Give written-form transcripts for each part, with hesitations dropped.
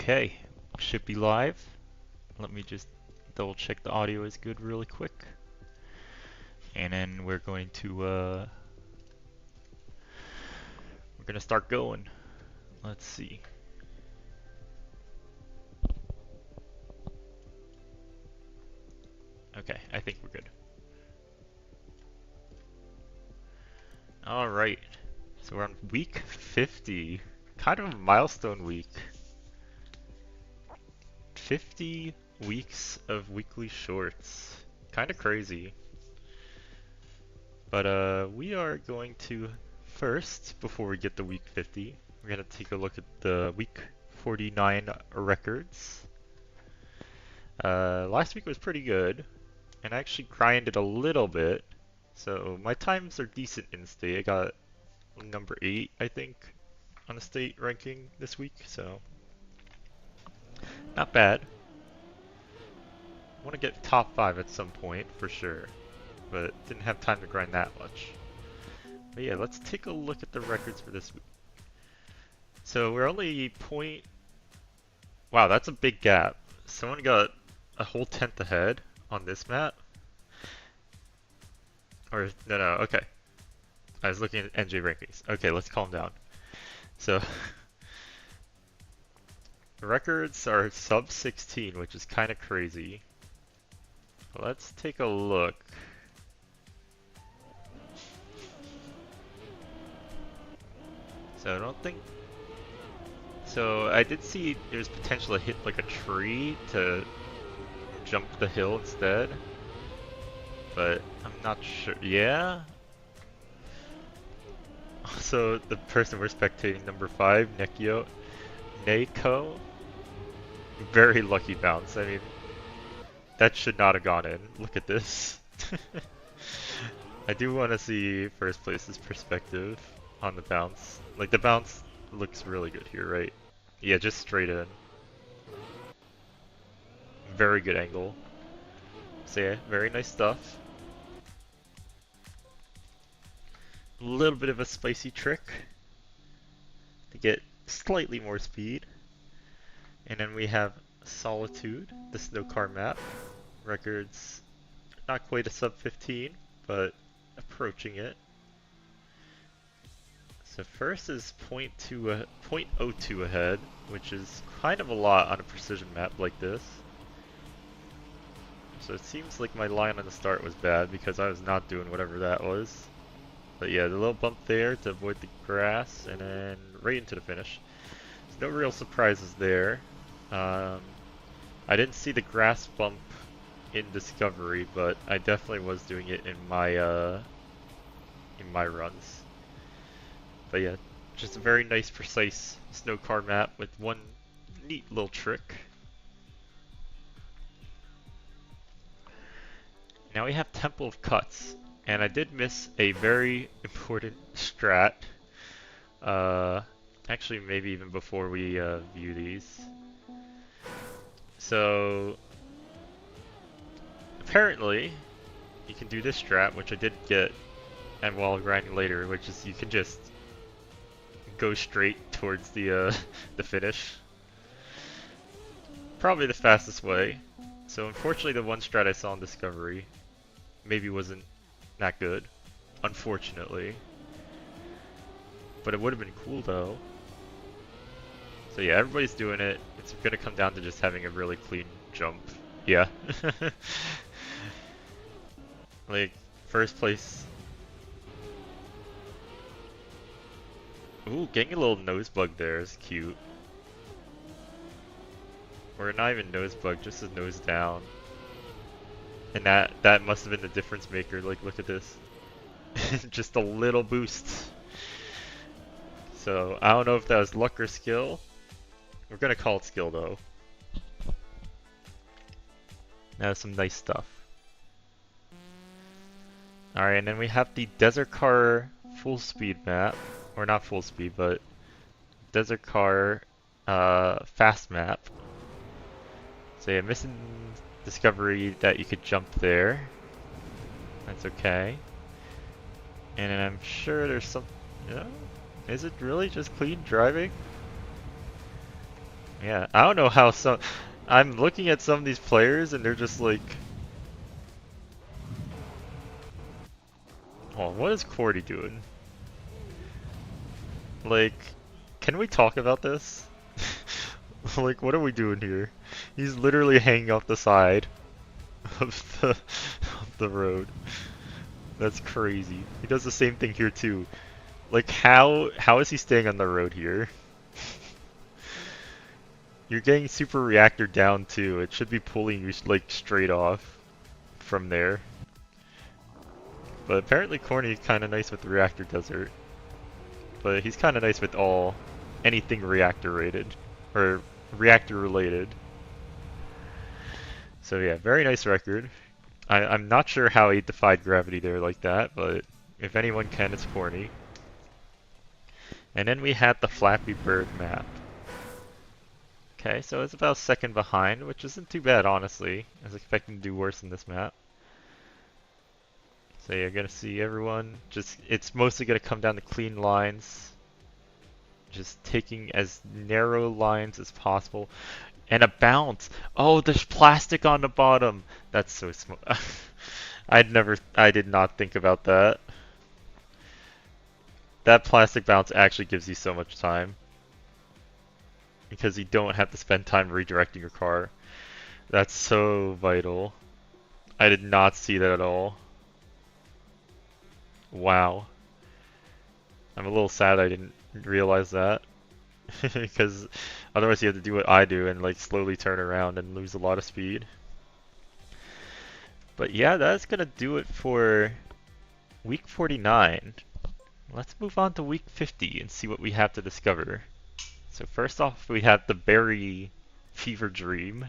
Okay, should be live. Let me just double check the audio is good really quick. And then we're gonna start going. Let's see. Okay, I think we're good. All right. So we're on week 50. Kind of a milestone week. 50 weeks of weekly shorts. Kind of crazy. But we are going to first, before we get to week 50, we're going to take a look at the week 49 records. Last week was pretty good, and I actually grinded a little bit, so my times are decent in state. I got number 8, I think, on the state ranking this week, so not bad. I want to get top 5 at some point, for sure, but didn't have time to grind that much. But yeah, let's take a look at the records for this week. So we're only point... Wow, that's a big gap. Someone got a whole tenth ahead on this map. Or, no, okay. I was looking at NJ rankings. Okay, let's calm down. So, the records are sub 16, which is kind of crazy. Let's take a look. So I don't think... So I did see there's potential to hit like a tree to jump the hill instead. But I'm not sure. Yeah? Also, the person we're spectating, number 5, Neko. Very lucky bounce. I mean, that should not have gone in. Look at this. I do want to see first place's perspective on the bounce. Like, the bounce looks really good here, right? Yeah, just straight in. Very good angle. So yeah, very nice stuff. A little bit of a spicy trick to get slightly more speed. And then we have Solitude, the snow car map. Records not quite a sub 15, but approaching it. So first is 0.02 ahead, which is kind of a lot on a precision map like this. So it seems like my line on the start was bad because I was not doing whatever that was. But yeah, the little bump there to avoid the grass, and then right into the finish. There's no real surprises there. I didn't see the grass bump in Discovery, but I definitely was doing it in my runs. But yeah, just a very nice, precise snow car map with one neat little trick. Now we have Temple of Cuts, and I did miss a very important strat. Actually, maybe even before we view these. So, apparently, you can do this strat, which I did get, and while grinding later, which is you can just go straight towards the the finish. Probably the fastest way. So unfortunately, the one strat I saw in Discovery maybe wasn't that good, unfortunately. But it would have been cool though. So yeah, everybody's doing it. It's gonna come down to just having a really clean jump. Yeah. Like, first place. Ooh, getting a little nose bug there is cute. Or not even nose bug, just a nose down. And that must have been the difference maker. Like, look at this. Just a little boost. So, I don't know if that was luck or skill. We're gonna call it skill though. Now some nice stuff. Alright, and then we have the Desert Car full speed map. Or not full speed, but Desert Car fast map. So yeah, missing Discovery that you could jump there. That's okay. And then I'm sure there's some... You know, is it really just clean driving? Yeah, I don't know how some. I'm looking at some of these players and they're just like, oh, what is Cordy doing? Like, can we talk about this? Like, what are we doing here? He's literally hanging off the side of the road. That's crazy. He does the same thing here too. Like, how is he staying on the road here? You're getting super reactor down too. It should be pulling you like straight off from there. But apparently Corny's kind of nice with the reactor desert. But he's kind of nice with anything reactor rated or reactor related. So yeah, very nice record. I'm not sure how he defied gravity there like that, but if anyone can, it's Corny. And then we had the Flappy Bird map. Okay, so it's about second behind, which isn't too bad, honestly. I was expecting to do worse in this map. So you're gonna see everyone, it's mostly gonna come down to clean lines. Just taking as narrow lines as possible. And a bounce! Oh, there's plastic on the bottom! That's so smart. I did not think about that. That plastic bounce actually gives you so much time. Because you don't have to spend time redirecting your car. That's so vital. I did not see that at all. Wow. I'm a little sad I didn't realize that. Because otherwise you have to do what I do and like slowly turn around and lose a lot of speed. But yeah, that's gonna do it for week 49. Let's move on to week 50 and see what we have to discover. So first off, we have the Berry Fever Dream.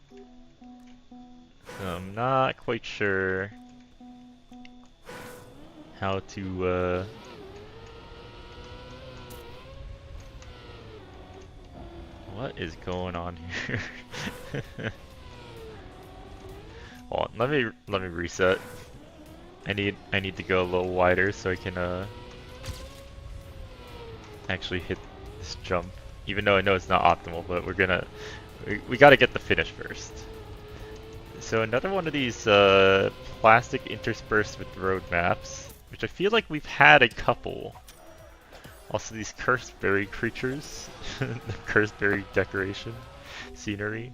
So I'm not quite sure how to what is going on here? Hold on, let me reset. I need to go a little wider so I can actually hit this jump. Even though I know it's not optimal, but we gotta get the finish first. So another one of these plastic interspersed with road maps, which I feel like we've had a couple. Also these cursed berry creatures, the cursed berry decoration, scenery.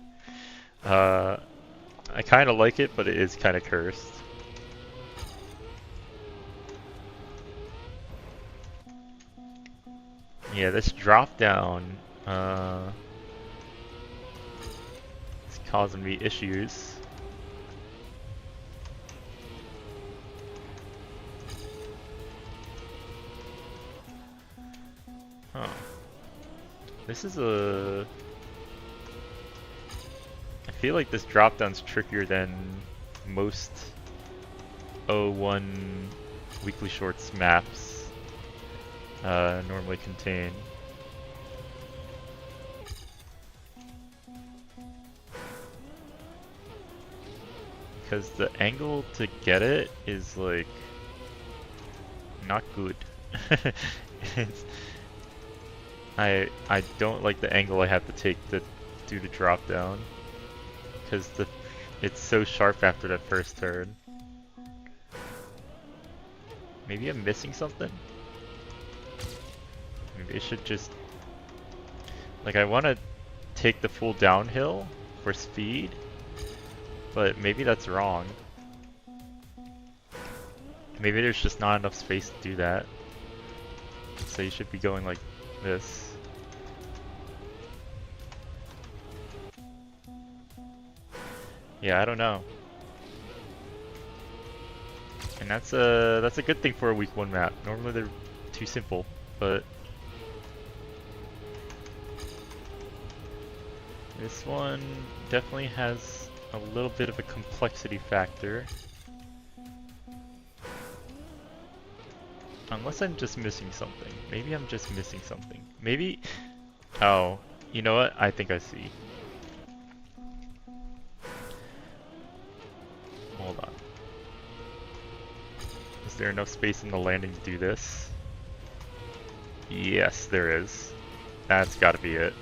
I kind of like it, but it is kind of cursed. Yeah, this drop down is causing me issues. Huh. This is I feel like this drop down's trickier than most O1 weekly shorts maps normally contain. Because the angle to get it is like not good. I don't like the angle I have to take to do the drop down. Because it's so sharp after that first turn. Maybe I'm missing something? Maybe I should just... Like, I want to take the full downhill for speed, but maybe that's wrong. Maybe there's just not enough space to do that. So you should be going like this. Yeah, I don't know. And that's a good thing for a week 1 map. Normally they're too simple, but this one definitely has a little bit of a complexity factor. Unless I'm just missing something. Maybe I'm just missing something. Maybe... Oh, you know what? I think I see. Hold on. Is there enough space in the landing to do this? Yes, there is. That's gotta be it.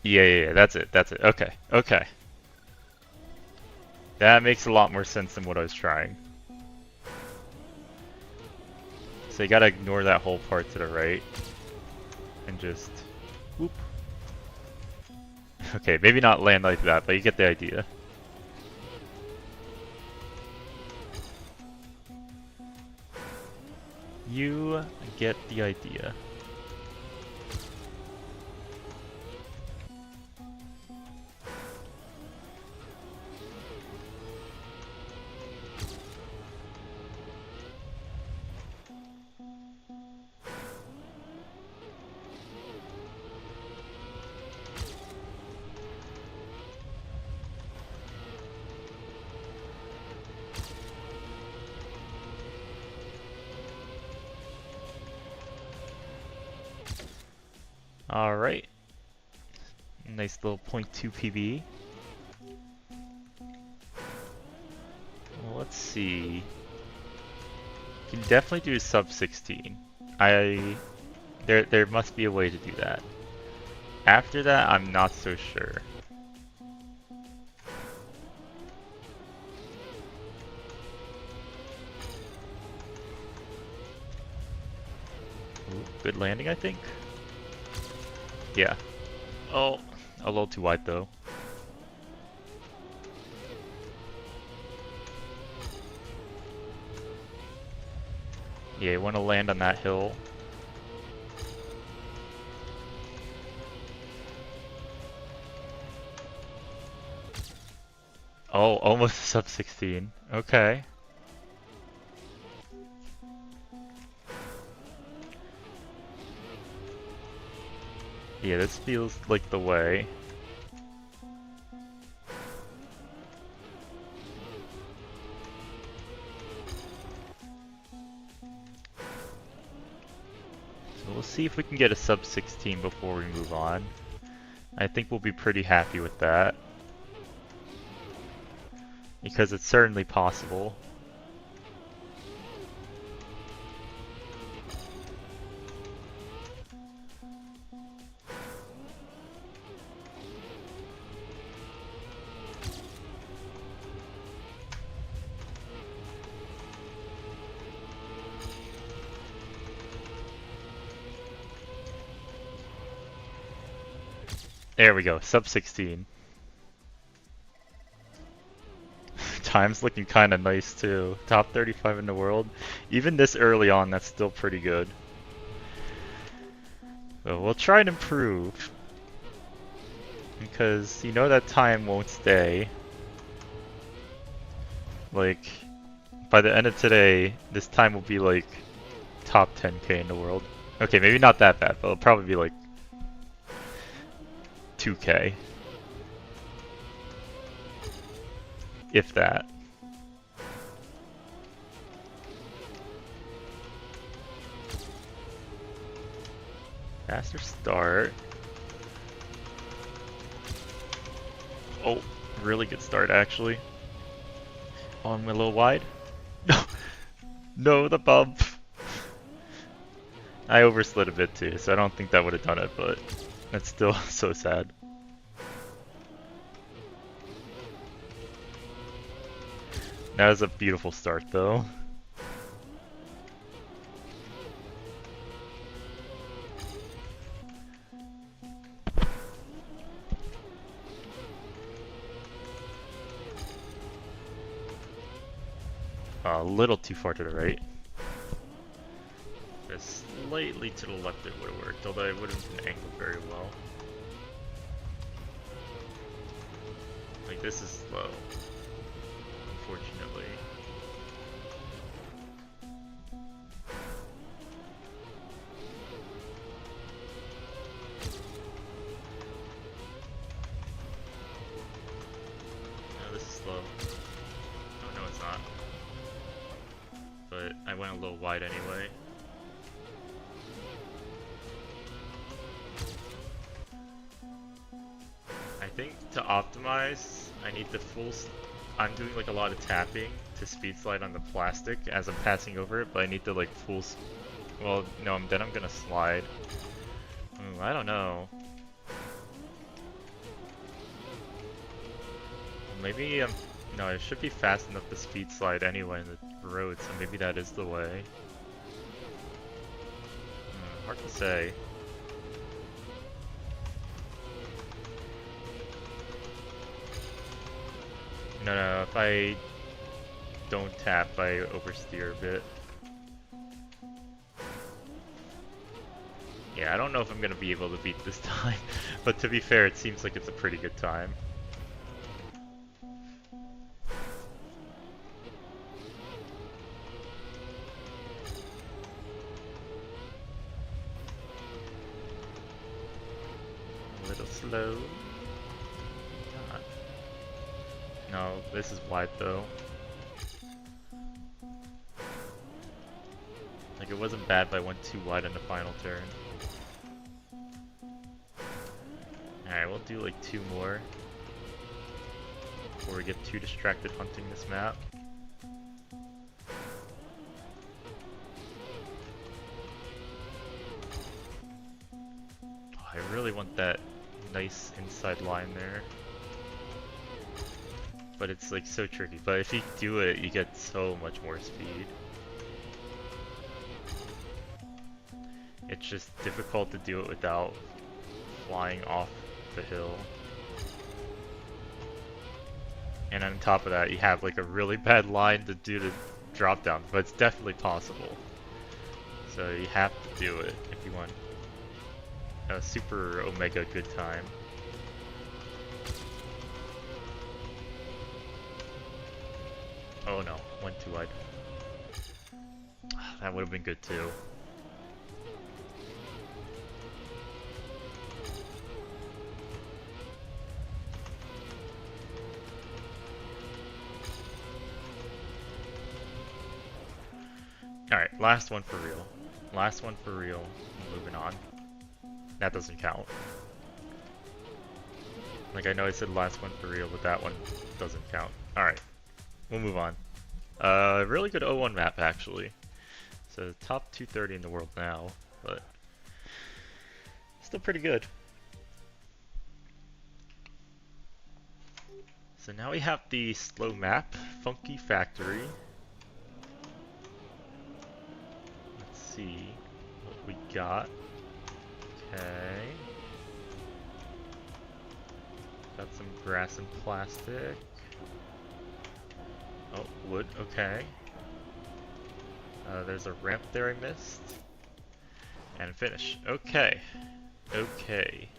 Yeah, that's it, that's it. Okay, okay. That makes a lot more sense than what I was trying. So you gotta ignore that whole part to the right. And just... whoop. Okay, maybe not land like that, but you get the idea. You get the idea. Alright. Nice little 0.2 PB. Well, let's see. Can definitely do a sub 16. There must be a way to do that. After that, I'm not so sure. Ooh, good landing, I think. Yeah. Oh, a little too wide though. Yeah, you want to land on that hill. Oh, almost sub 16. Okay. Yeah, this feels like the way. So we'll see if we can get a sub 16 before we move on. I think we'll be pretty happy with that. Because it's certainly possible. There we go, sub 16. Time's looking kind of nice too. Top 35 in the world. Even this early on, that's still pretty good. So we'll try and improve. Because you know that time won't stay. Like, by the end of today, this time will be like top 10k in the world. Okay, maybe not that bad, but it'll probably be like 2k. If that. Faster start. Oh, really good start actually. Oh, I'm a little wide. No, no, the bump. I overslid a bit too, so I don't think that would have done it, but that's still so sad. That was a beautiful start though. A little too far to the right. Just slightly to the left it would have worked, although it wouldn't been angled very well. Like this is slow, unfortunately. No, this is slow. Oh no, it's not. But I went a little wide anyway. I think to optimize, I need the full I'm doing like a lot of tapping to speed slide on the plastic as I'm passing over it, but I need to like well, no, then I'm gonna slide. Ooh, I don't know. Maybe no, it should be fast enough to speed slide anyway in the road, so maybe that is the way. Hard to say. No, if I don't tap, I oversteer a bit. Yeah, I don't know if I'm gonna be able to beat this time, but to be fair, it seems like it's a pretty good time. A little slow. God. No, this is wide though. Like it wasn't bad, but I went too wide on the final turn. Alright, we'll do like 2 more before we get too distracted hunting this map. Oh, I really want that nice inside line there. But it's like so tricky. But if you do it, you get so much more speed. It's just difficult to do it without flying off the hill. And on top of that, you have like a really bad line to do the drop down, but it's definitely possible. So you have to do it if you want a super omega good time. Oh no, went too wide. That would have been good too. Alright, last one for real. Last one for real. Moving on. That doesn't count. Like I know I said last one for real, but that one doesn't count. Alright, we'll move on. Really good O1 map actually. So top 230 in the world now, but still pretty good. So now we have the slow map, Funky Factory. Let's see what we got. Okay. Got some grass and plastic. Oh, wood, okay. There's a ramp there I missed. And finish. Okay. Okay.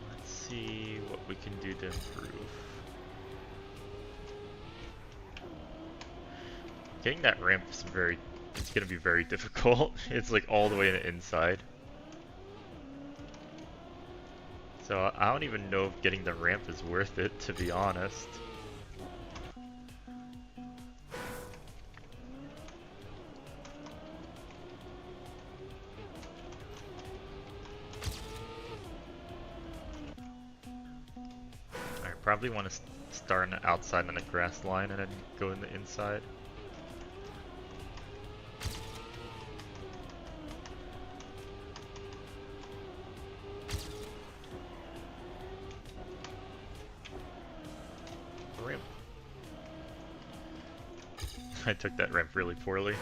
Let's see what we can do to improve. Getting that ramp is it's gonna be very difficult. It's like all the way in the inside. So I don't even know if getting the ramp is worth it, to be honest. I probably want to start on the outside on the grass line and then go in the inside. Ramp. I took that ramp really poorly.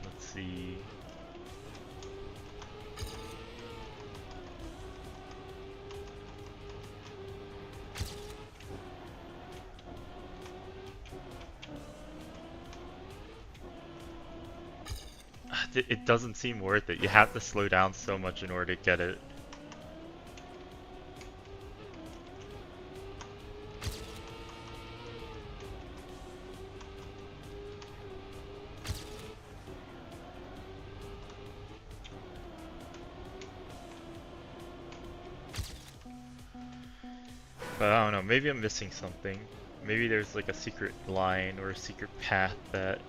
Let's see. It doesn't seem worth it. You have to slow down so much in order to get it. But I don't know, maybe I'm missing something. Maybe there's like a secret line or a secret path that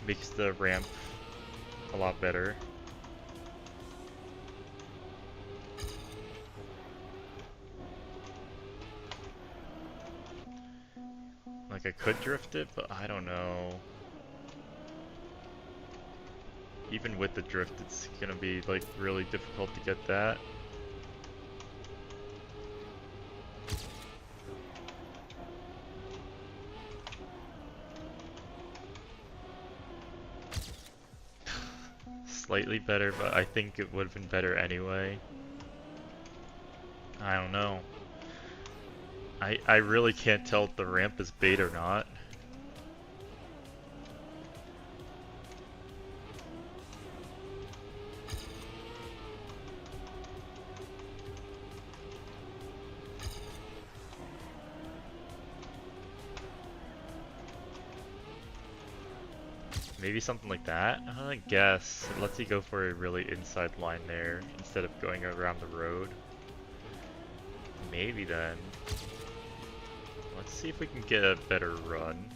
makes the ramp a lot better. Like, I could drift it, but I don't know. Even with the drift, it's gonna be, like, really difficult to get that. Slightly better, but I think it would have been better anyway. I don't know. I really can't tell if the ramp is bait or not. Maybe something like that? I guess. It lets you go for a really inside line there instead of going around the road. Maybe then. Let's see if we can get a better run.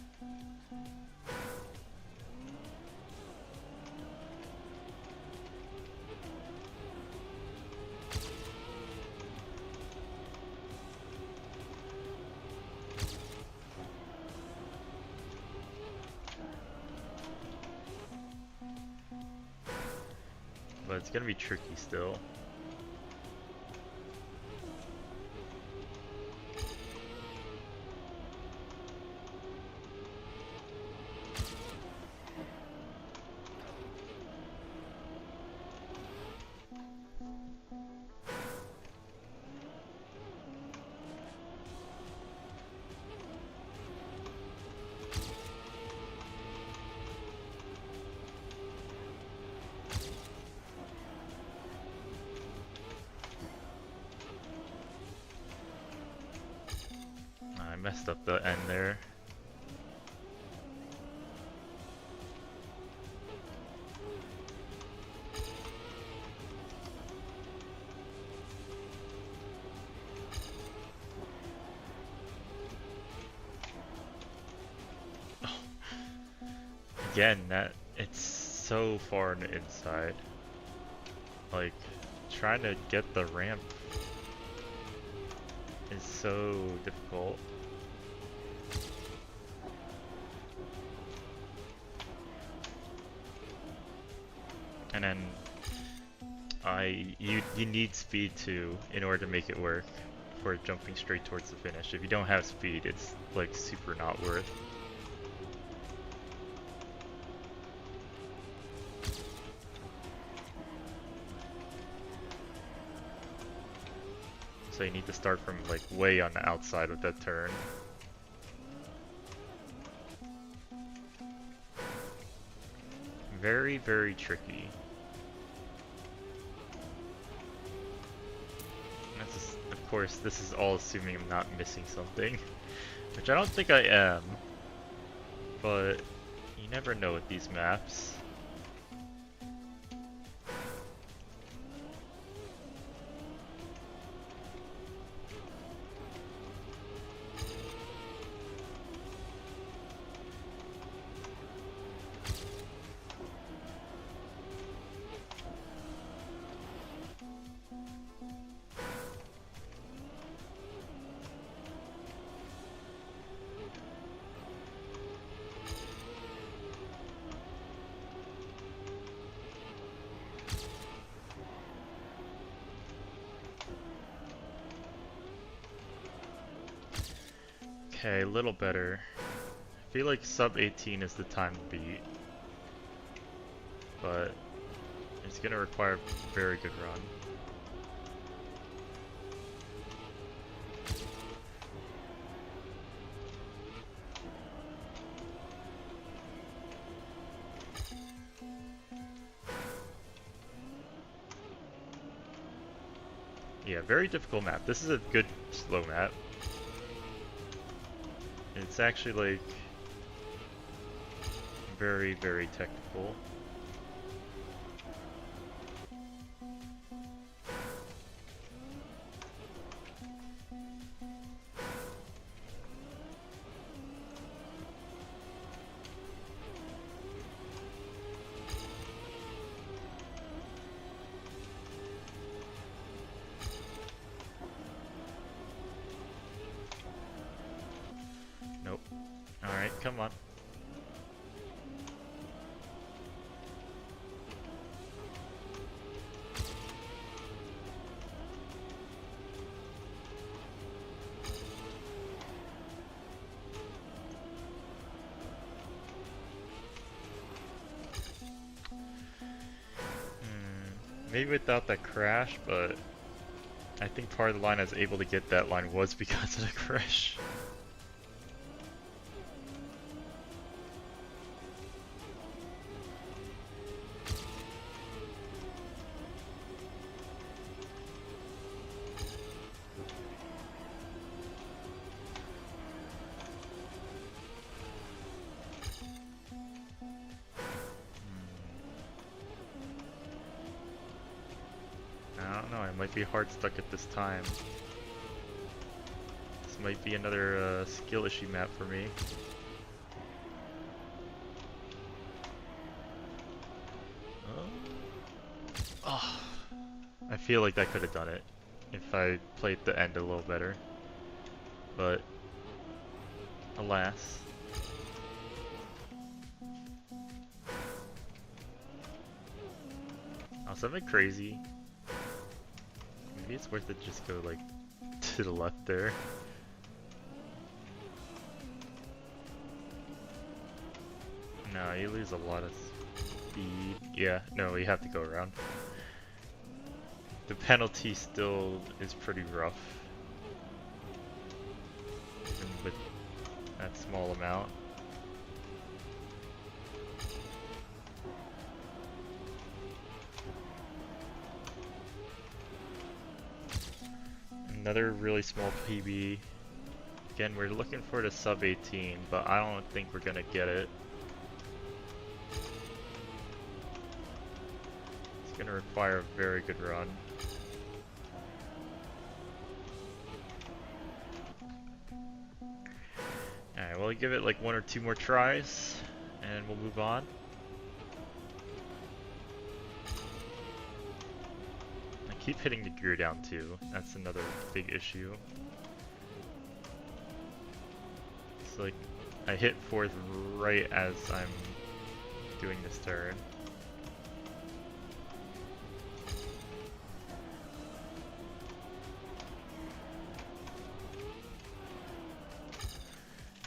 But it's gonna be tricky still. I messed up the end there. Again, it's so far on the inside. Like, trying to get the ramp is so difficult. And then you need speed too in order to make it work for jumping straight towards the finish. If you don't have speed, it's like super not worth. So you need to start from like way on the outside of that turn. Very, very tricky. Of course, this is all assuming I'm not missing something, which I don't think I am, but you never know with these maps. Okay, a little better. I feel like sub 18 is the time to beat, but it's gonna require a very good run. Yeah, very difficult map. This is a good slow map. It's actually like very, very technical. Alright, come on. Maybe without that crash, but I think part of the line I was able to get that line was because of the crash. I don't know, I might be hard stuck at this time. This might be another skill issue map for me. Oh, I feel like that could have done it if I played the end a little better. But alas. Oh, something crazy. Maybe it's worth it to just go like to the left there. No, you lose a lot of speed. Yeah, no, you have to go around. The penalty still is pretty rough. Even with that small amount. Another really small PB. Again, we're looking for the sub 18, but I don't think we're gonna get it. It's gonna require a very good run. Alright, we'll give it like 1 or 2 more tries, and we'll move on. I keep hitting the gear down too. That's another big issue. It's like I hit 4th right as I'm doing this turn.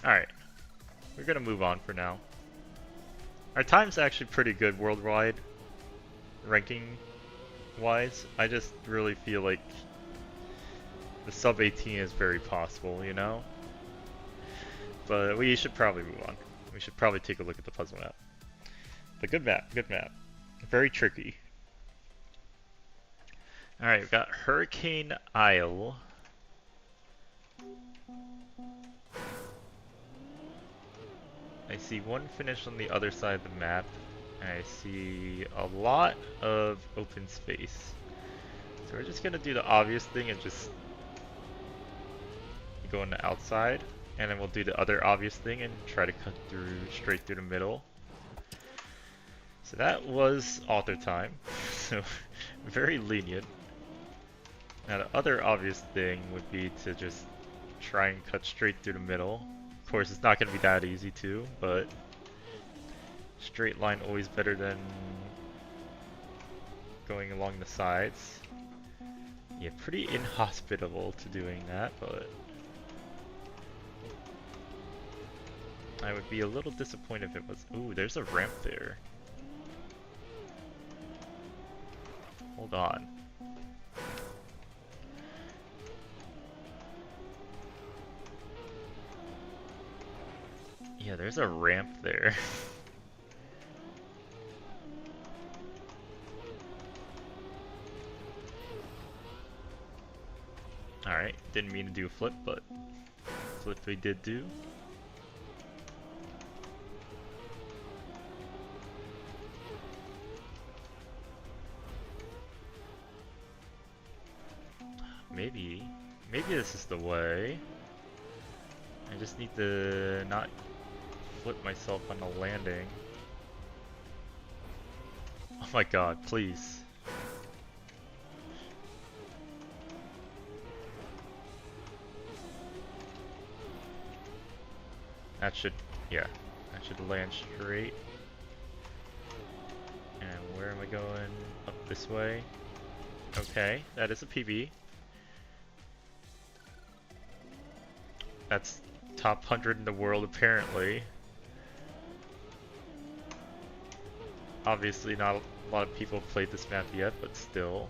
Alright, we're gonna move on for now. Our time's actually pretty good worldwide, ranking wise. I just really feel like the sub 18 is very possible, you know? But we should probably move on. We should probably take a look at the puzzle map. But good map, good map. Very tricky. Alright, we've got Hurricane Isle. I see one finish on the other side of the map, and I see a lot of open space. So we're just gonna do the obvious thing and just go on the outside, and then we'll do the other obvious thing and try to cut through straight through the middle. So that was author time, so very lenient. Now the other obvious thing would be to just try and cut straight through the middle. Of course, it's not going to be that easy too, but straight line always better than going along the sides. Yeah, pretty inhospitable to doing that, but I would be a little disappointed if it was. Ooh, there's a ramp there. Hold on. Yeah, there's a ramp there. Alright, didn't mean to do a flip, but flip we did do. Maybe this is the way. I just need to not flip myself on the landing. Oh my god, please. That should Yeah, I should land straight. And where am I going? Up this way. Okay, that is a PB. That's top 100 in the world apparently. Obviously not a lot of people have played this map yet, but still.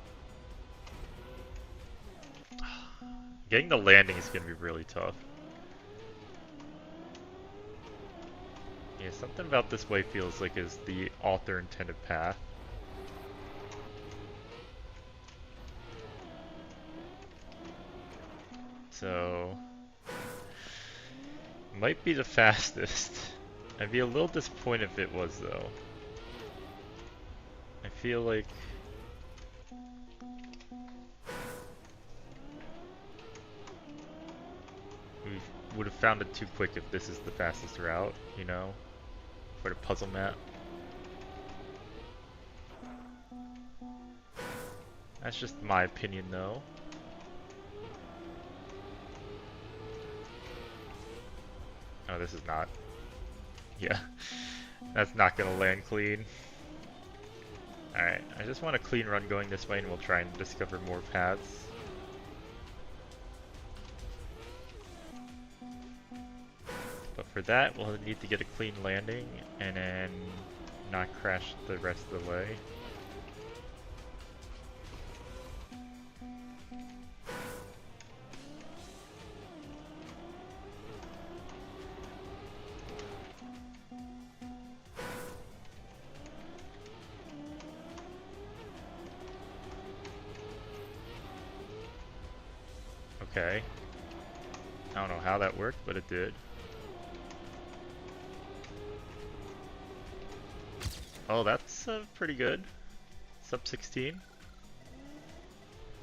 Getting the landing is going to be really tough. Yeah, something about this way feels like is the author intended path. So, might be the fastest. I'd be a little disappointed if it was though. I feel like we would have found it too quick if this is the fastest route, you know, for the puzzle map. That's just my opinion though. Oh, this is not. Yeah, that's not gonna land clean. Alright, I just want a clean run going this way and we'll try and discover more paths. But for that, we'll need to get a clean landing and then not crash the rest of the way. Okay. I don't know how that worked, but it did. Oh, that's pretty good. Sub 16.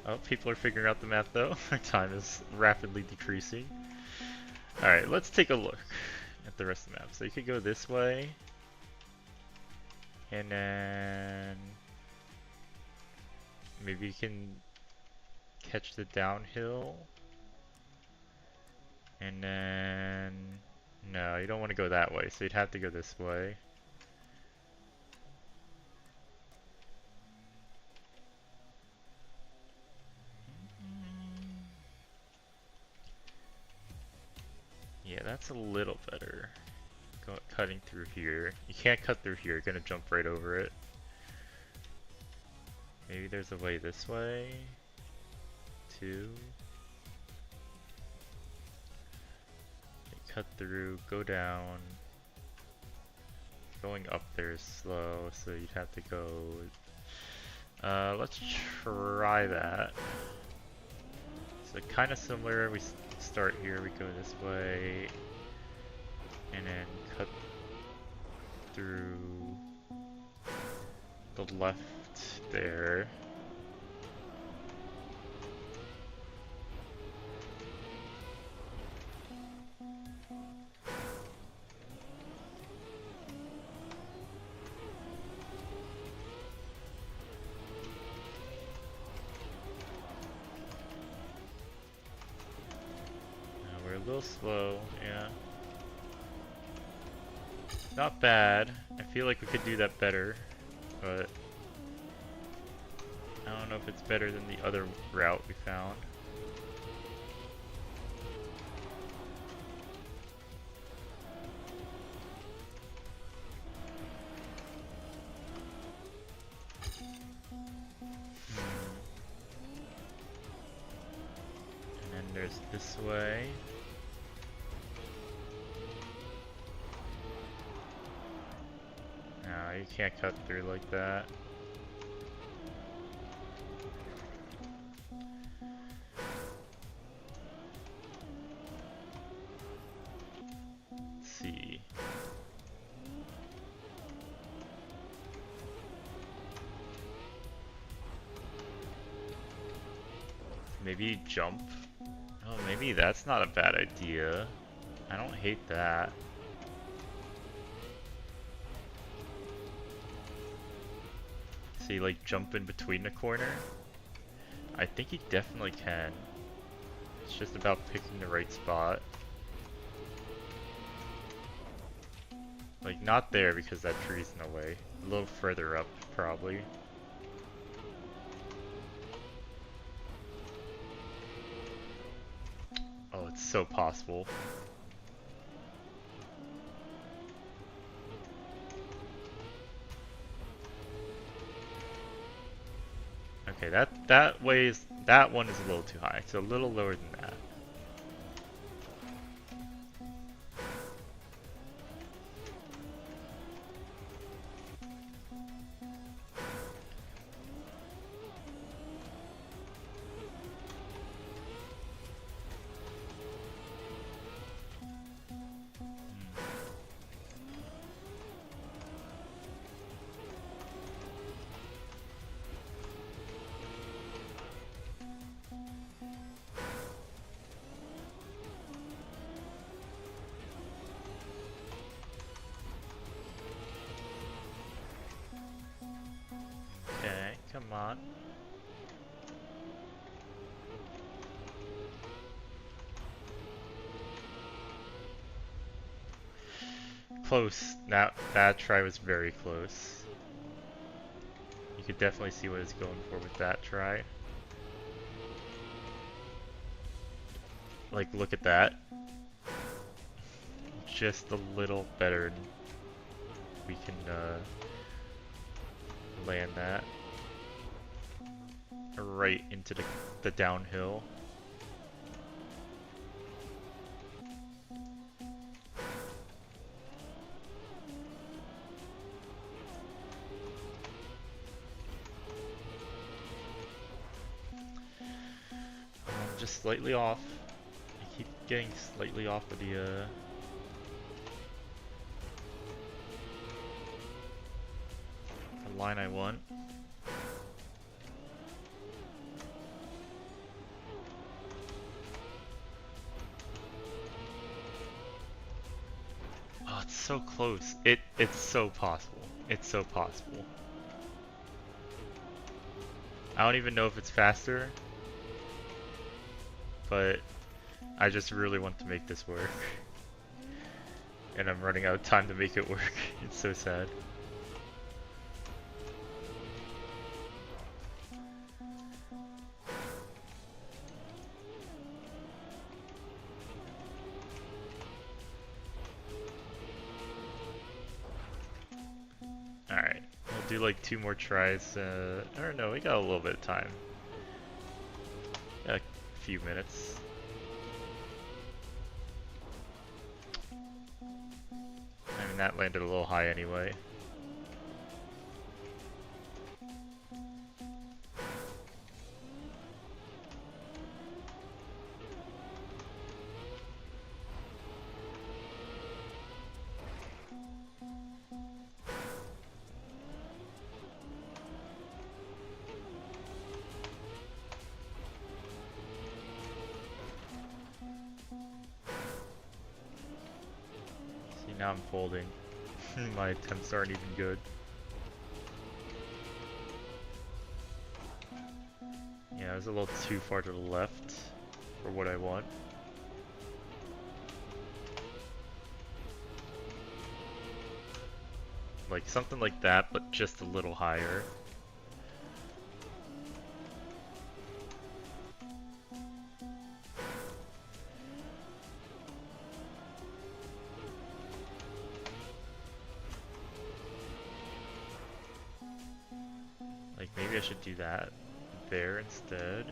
Oh, people are figuring out the map though. Our time is rapidly decreasing. Alright, let's take a look at the rest of the map. So you could go this way. And then maybe you can catch the downhill. And then no, you don't want to go that way, so you'd have to go this way. Yeah, that's a little better. Cutting through here. You can't cut through here, you're gonna jump right over it. Maybe there's a way this way. Two. Cut through, go down. Going up there is slow, so you'd have to go. Let's try that. So kind of similar, we start here, we go this way, and then cut through the left there. We're a little slow, yeah. Not bad. I feel like we could do that better, but I don't know if it's better than the other route we found. And then there's this way. No, you can't cut through like that. Let's see. Maybe jump? Oh, maybe that's not a bad idea. I don't hate that. So you like jump in between the corner? I think you definitely can. It's just about picking the right spot. Like, not there because that tree's in the way. A little further up, probably. Oh, it's so possible. Okay, that one is a little too high. It's a little lower than that. Okay, come on. Close. Now, that try was very close. You could definitely see what it's going for with that try. Like, look at that. Just a little better. We can land that right into the downhill. Just slightly off. I keep getting slightly off of the line I want. Oh, it's so close. It's so possible. It's so possible. I don't even know if it's faster, but I just really want to make this work. And I'm running out of time to make it work. It's so sad. Alright, we'll do like 2 more tries. Or no, we got a little bit of time. A few minutes. I mean, that landed a little high anyway. See, now I'm folding. My attempts aren't even good. Yeah, I was a little too far to the left for what I want. Like something like that, but just a little higher. Like maybe I should do that there instead.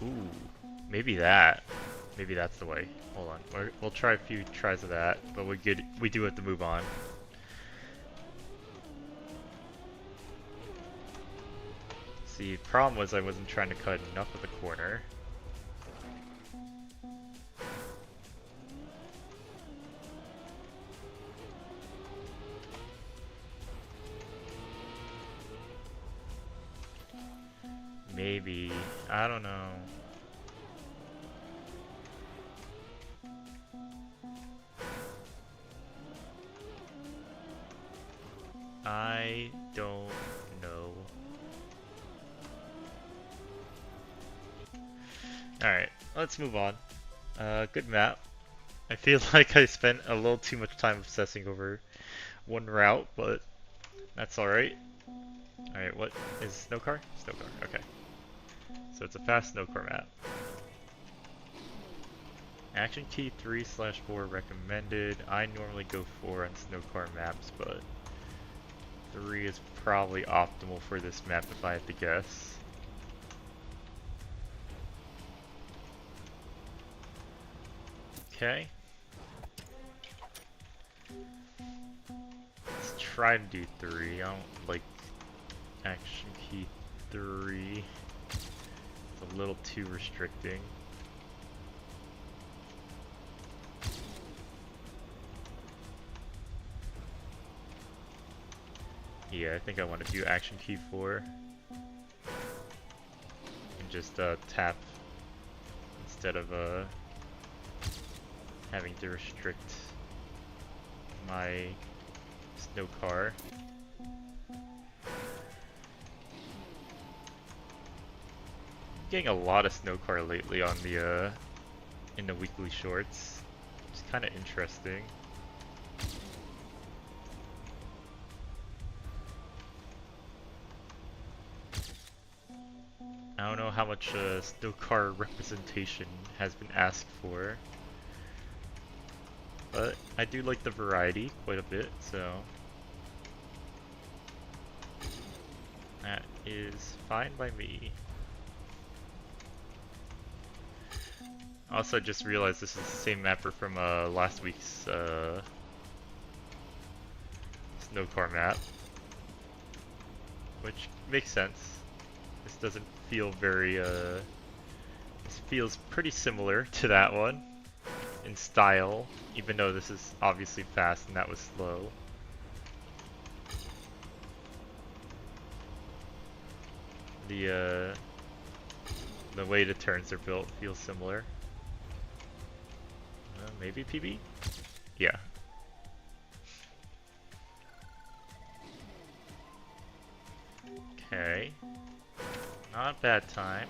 Ooh, maybe that. Maybe that's the way. Hold on, we'll try a few tries of that, but we do have to move on. See, the problem was I wasn't trying to cut enough of the corner. Maybe, I don't know. I don't know. Alright, let's move on. Good map. I feel like I spent a little too much time obsessing over one route, but that's alright. Alright, what is snow car? Snow car, okay. So it's a fast snow car map. Action key 3/4 recommended. I normally go 4 on snow car maps, but 3 is probably optimal for this map if I had to guess. Okay. Let's try to do 3. I don't like action key 3. It's a little too restricting. Yeah, I think I want to do action key 4. And just tap instead of having to restrict my snow car. Getting a lot of snow car lately on the in the weekly shorts. It's kind of interesting. I don't know how much snow car representation has been asked for, but I do like the variety quite a bit, so that is fine by me. Also, I just realized this is the same mapper from last week's snow car map, which makes sense. This doesn't feel very, this feels pretty similar to that one in style, even though this is obviously fast and that was slow. The way the turns are built feels similar. Maybe PB? Yeah. Okay. Not a bad time.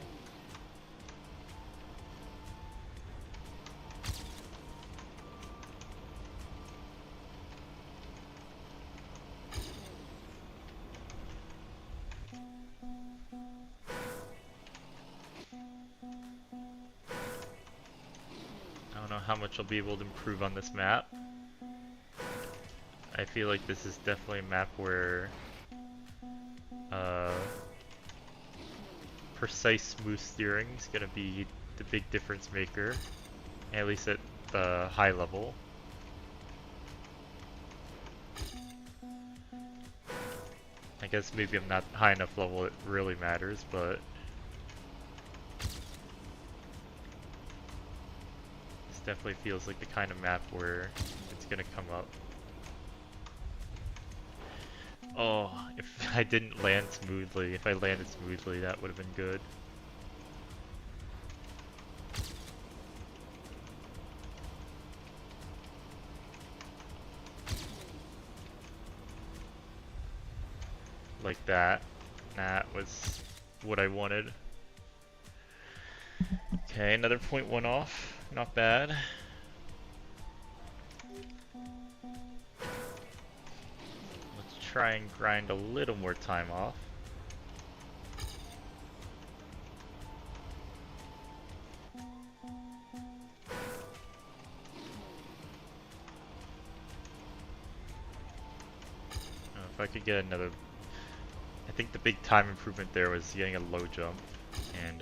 I don't know how much I'll be able to improve on this map. I feel like this is definitely a map where precise smooth steering is gonna be the big difference maker, at least at the high level. I guess maybe I'm not high enough level it really matters, but this definitely feels like the kind of map where it's gonna come up. Oh, if I didn't land smoothly, if I landed smoothly, that would have been good. Like that. That was what I wanted. Okay, another 0.1 off. Not bad. Let's try and grind a little more time off. If I could get another... I think the big time improvement there was getting a low jump, and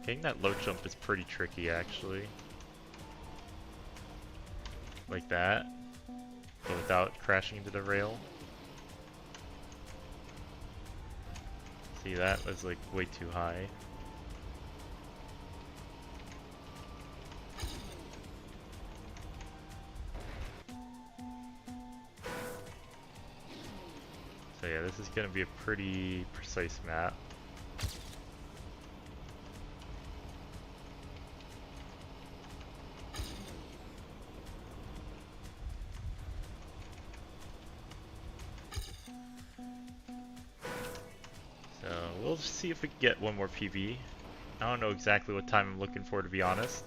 getting that low jump is pretty tricky actually. Like that, but without crashing into the rail. See, that was like way too high. So yeah, this is gonna be a pretty precise map. we'll see if we can get one more PB. I don't know exactly what time I'm looking for, to be honest.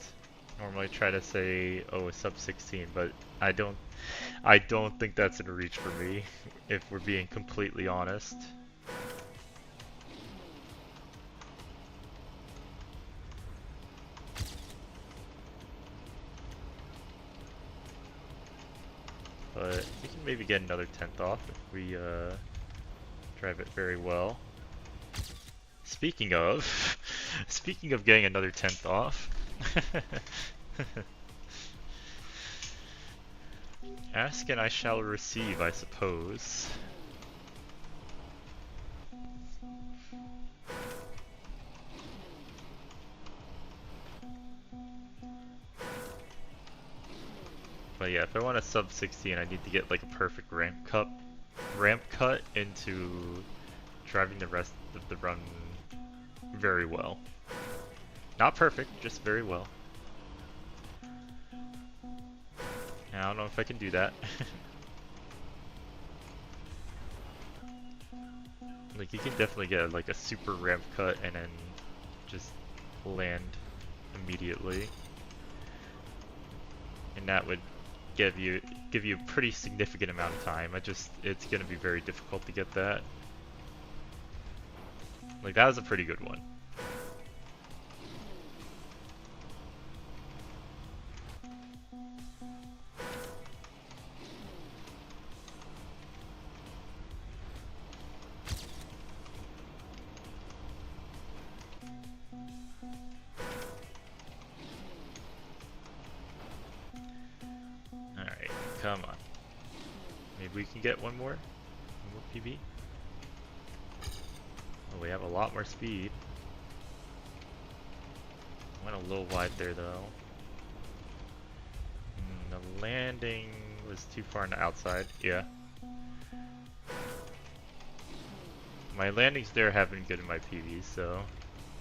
Normally try to say, oh, a sub 16, but I don't think that's in reach for me, if we're being completely honest. But we can maybe get another 10th off if we drive it very well. Speaking of, speaking of getting another 10th off, ask and I shall receive, I suppose. But yeah, if I want a sub 16, I need to get like a perfect ramp cut into driving the rest of the run very well. Not perfect, just very well. And I don't know if I can do that. Like, you can definitely get like a super ramp cut and then just land immediately. And that would give you a pretty significant amount of time. It's gonna be very difficult to get that. Like, that was a pretty good one. Alright, come on. Maybe we can get one more PB. Oh, we have a lot more speed. Went a little wide there though. The landing was too far on the outside, yeah. My landings there have been good in my PBs, so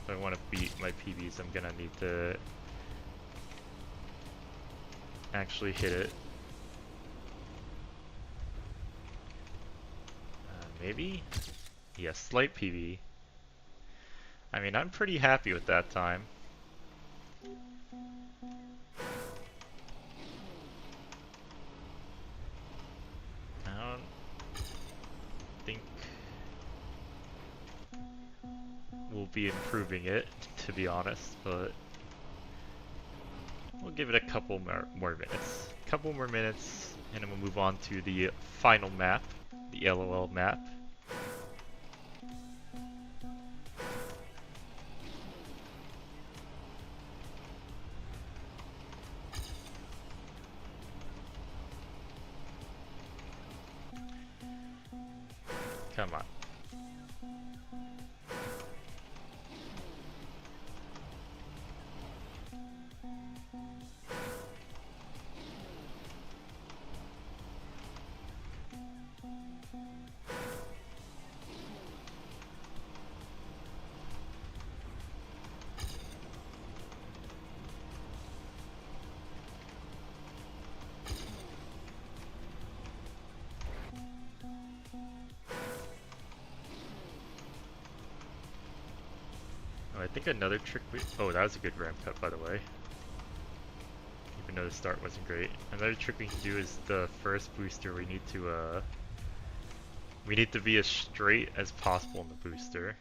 if I want to beat my PBs, I'm gonna need to actually hit it. Maybe? Yeah, slight PB. I mean, I'm pretty happy with that time. I don't think we'll be improving it, to be honest, but we'll give it a couple more minutes. A couple more minutes, and then we'll move on to the final map, the LOL map. Come on. I think another trick oh, that was a good ramp cut, by the way. Even though the start wasn't great. Another trick we can do is the first booster, we need to be as straight as possible in the booster.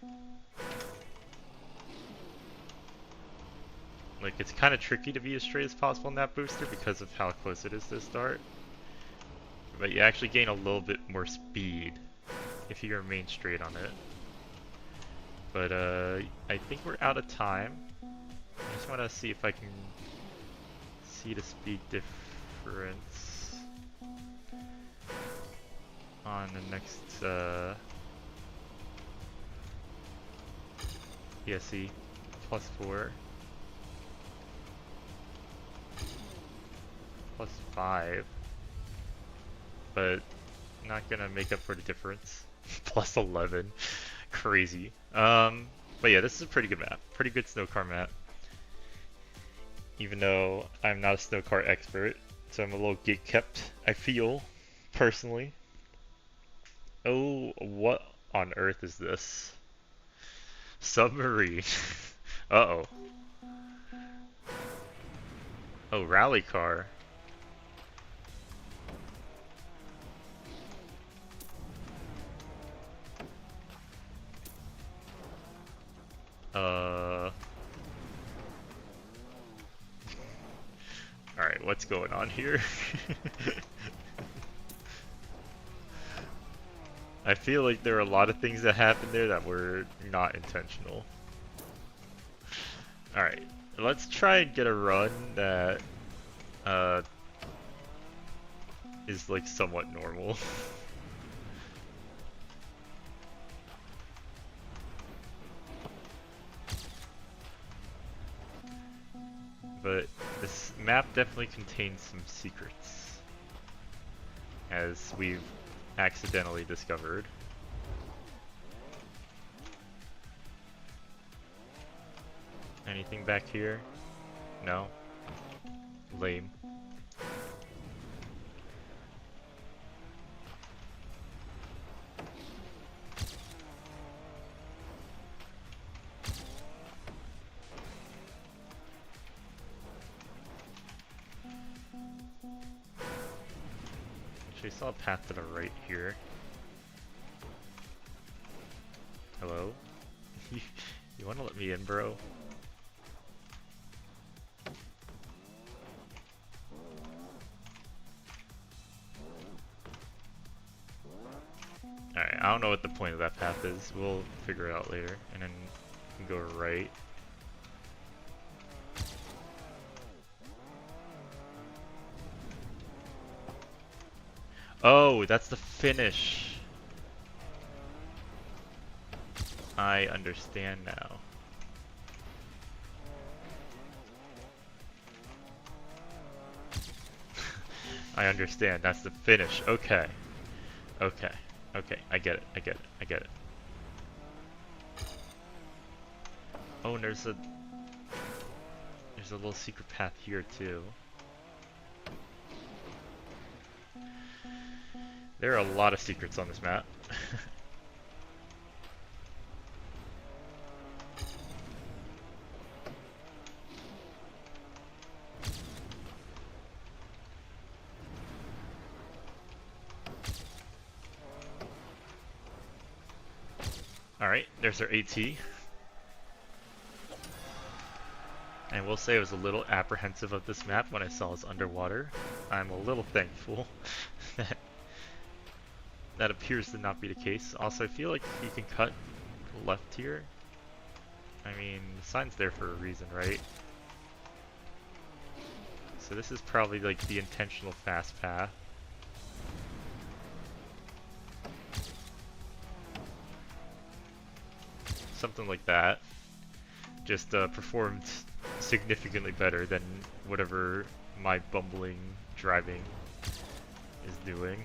Like, it's kind of tricky to be as straight as possible in that booster because of how close it is to start. But you actually gain a little bit more speed if you remain straight on it. But I think we're out of time. I just want to see if I can see the speed difference on the next PSE +4, +5, but not gonna make up for the difference. +11. Crazy. But yeah, this is a pretty good map. Pretty good snow car map. Even though I'm not a snow car expert, so I'm a little gatekept, I feel, personally. Oh, what on earth is this? Submarine. Uh-oh. Oh, rally car. Alright, what's going on here? I feel like there are a lot of things that happened there that were not intentional. Alright, let's try and get a run that uh, is like somewhat normal. But this map definitely contains some secrets, as we've accidentally discovered. Anything back here? No? Lame. Actually, I saw a path to the right here. Hello? You wanna let me in, bro? Alright, I don't know what the point of that path is. We'll figure it out later. And then we can go right. Oh, that's the finish. I understand now. I understand. That's the finish. Okay. Okay. Okay. I get it. I get it. I get it. Oh, and there's a little secret path here too. There are a lot of secrets on this map. Alright, there's our AT. And we'll say I was a little apprehensive of this map when I saw it's underwater. I'm a little thankful that that appears to not be the case. Also, I feel like you can cut left here. I mean, the sign's there for a reason, right? So this is probably like the intentional fast path. Something like that. Just performed significantly better than whatever my bumbling driving is doing.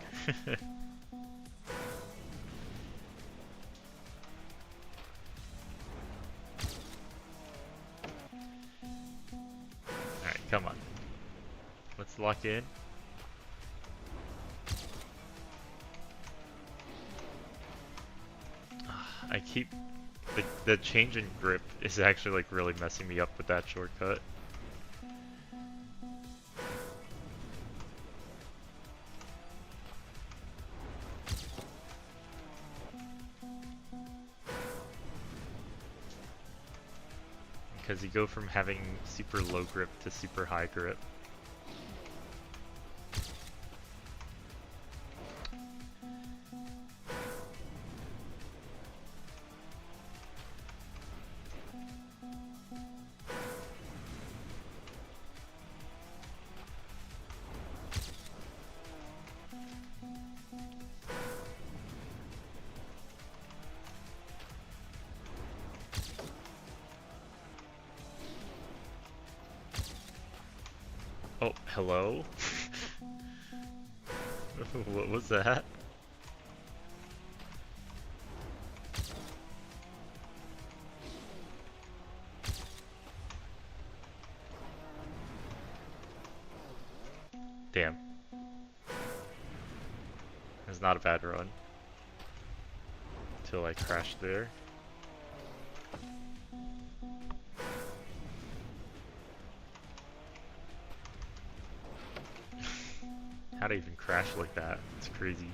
Alright, come on. Let's lock in. I keep... The change in grip is actually like really messing me up with that shortcut. Because you go from having super low grip to super high grip. Oh, hello? What was that? Damn. It's not a bad run. Until I crashed there. How to even crash like that? It's crazy.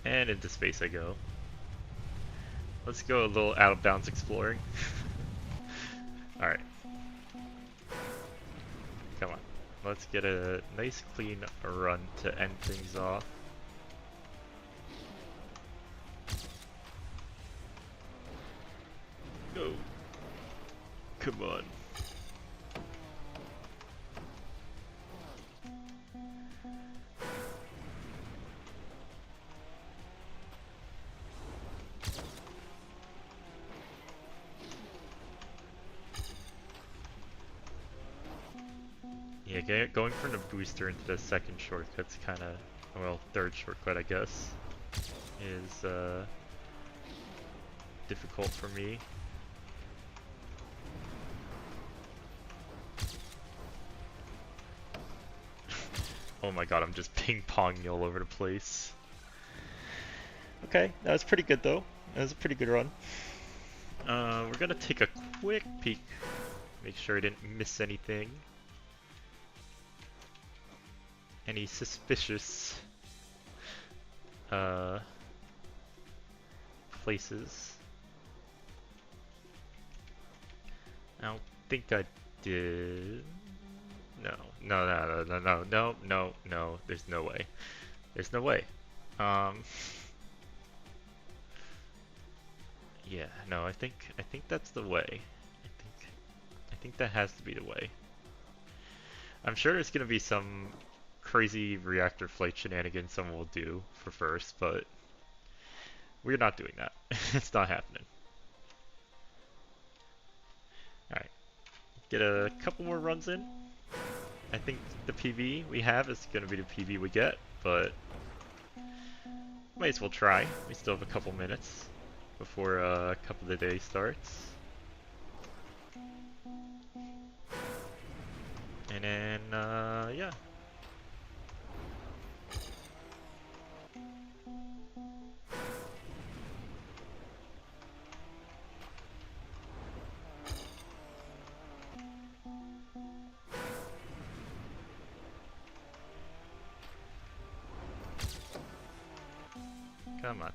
And into space I go. Let's go a little out of bounds exploring. Alright. Come on. Let's get a nice clean run to end things off. Go. Come on. Yeah, going from the booster into the second shortcut's kind of, well, third shortcut I guess, is difficult for me. Oh my god, I'm just ping-ponging all over the place. Okay, that was pretty good though. That was a pretty good run. We're gonna take a quick peek. Make sure I didn't miss anything. Any suspicious places. I don't think I did. No. There's no way. There's no way. Yeah, no, I think that's the way. I think that has to be the way. I'm sure there's gonna be some crazy reactor flight shenanigans someone will do for first, but we're not doing that. It's not happening. Alright. Get a couple more runs in. I think the PB we have is gonna be the PB we get, but might as well try. We still have a couple minutes before a couple of the day starts. And then, yeah. Come on.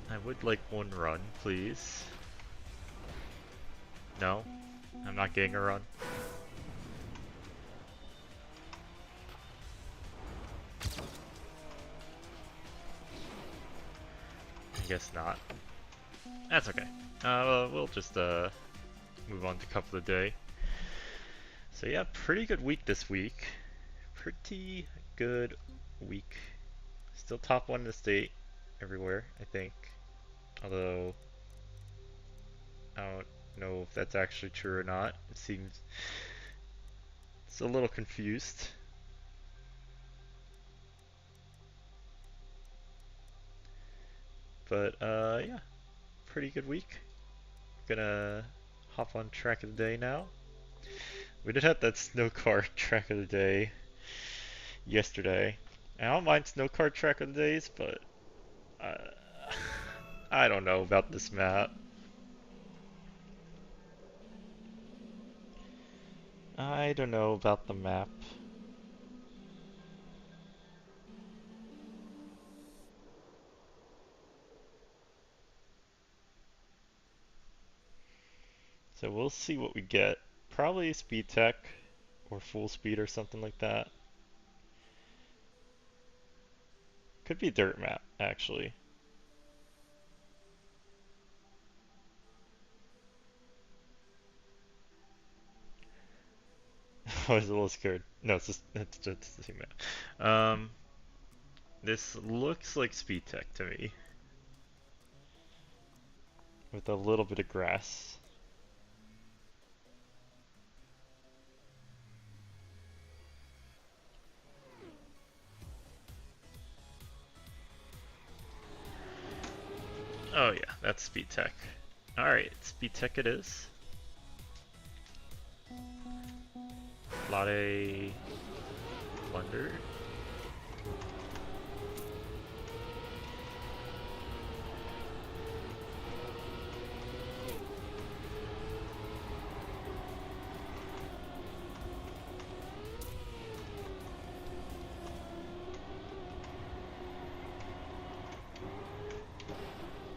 I would like one run, please. No? I'm not getting a run. I guess not. That's okay. We'll just move on to couple of day. So yeah, pretty good week this week. Pretty good week. Still top one in the state everywhere, I think. Although I don't know if that's actually true or not. It seems it's a little confused. But yeah, pretty good week. Gonna hop on track of the day now. We did have that snow car track of the day yesterday. I don't mind snow car track of the days, but uh, I don't know about this map. I don't know about the map. So we'll see what we get. Probably speed tech or full speed or something like that. Could be dirt map, actually. I was a little scared. No, it's just the same map. This looks like speed tech to me. With a little bit of grass. Oh yeah, that's speed tech. Alright, speed tech it is. Latte Plunder.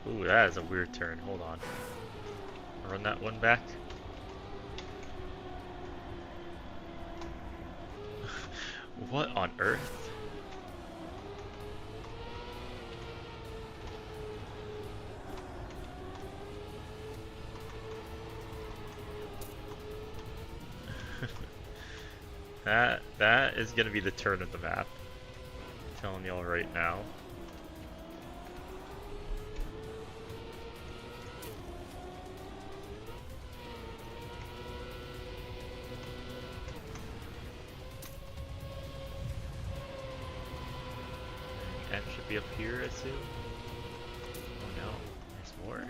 Ooh, that is a weird turn. Hold on. Run that one back. What on earth? That is gonna be the turn of the map. I'm telling y'all right now. M should be up here, I assume. Oh no, there's more.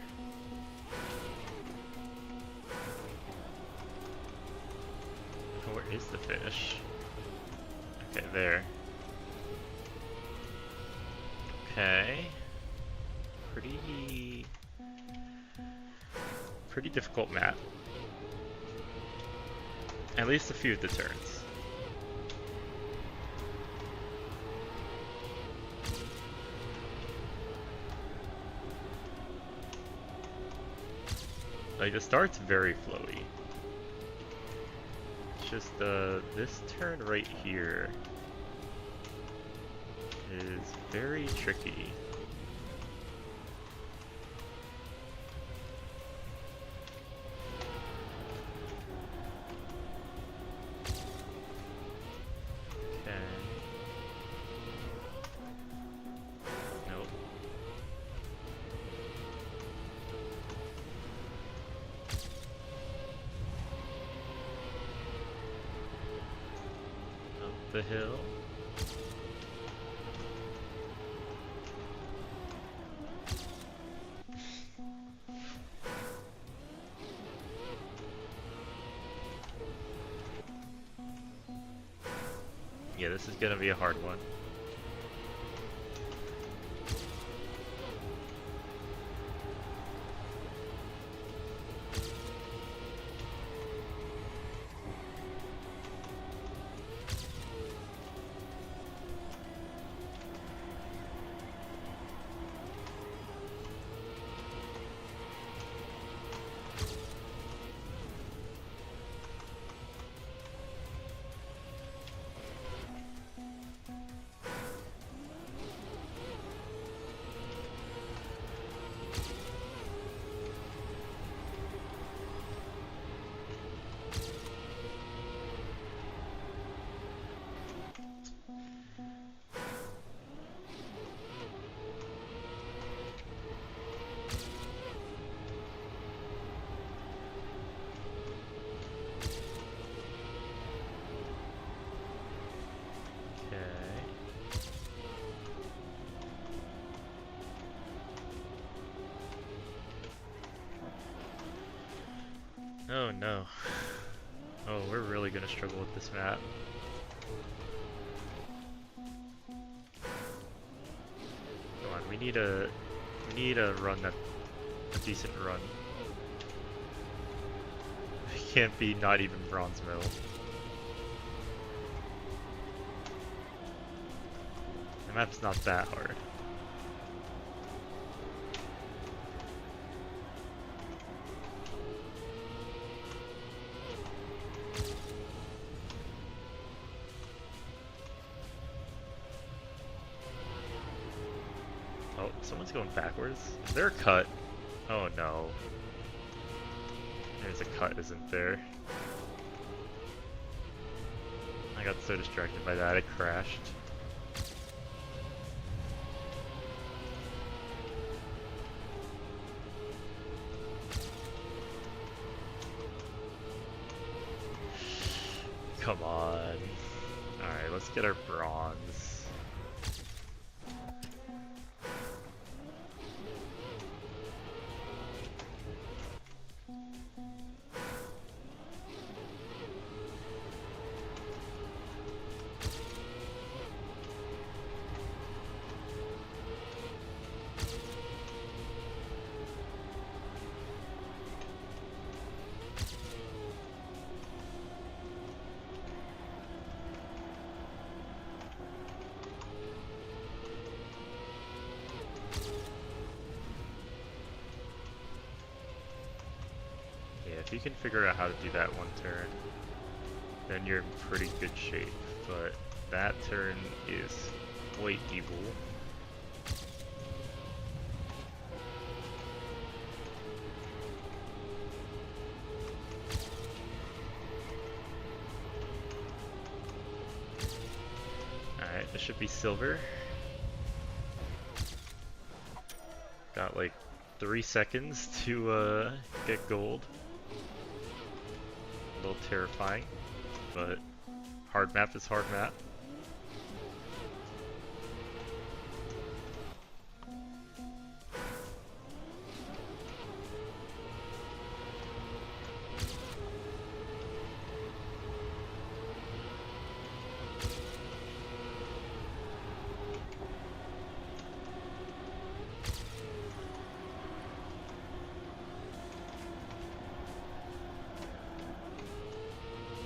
Oh, where is the finish? Okay, there. Okay. Pretty difficult map. At least a few of the turns. Like, the start's very flowy. It's just, this turn right here is very tricky. Okay. Nope. Up the hill. Yeah, this is gonna be a hard one. Oh no. Oh, we're really gonna struggle with this map. Come on, we need a run that a decent run. We can't be not even bronze medal. The map's not that hard. Oh, someone's going backwards. Is there a cut? Oh no. There's a cut, isn't there? I got so distracted by that, I crashed. Come on. Alright, let's get our bronze. if you can figure out how to do that one turn, then you're in pretty good shape. But that turn is quite evil. Alright, this should be silver. Got like 3 seconds to get gold. A little terrifying, but hard map is hard map.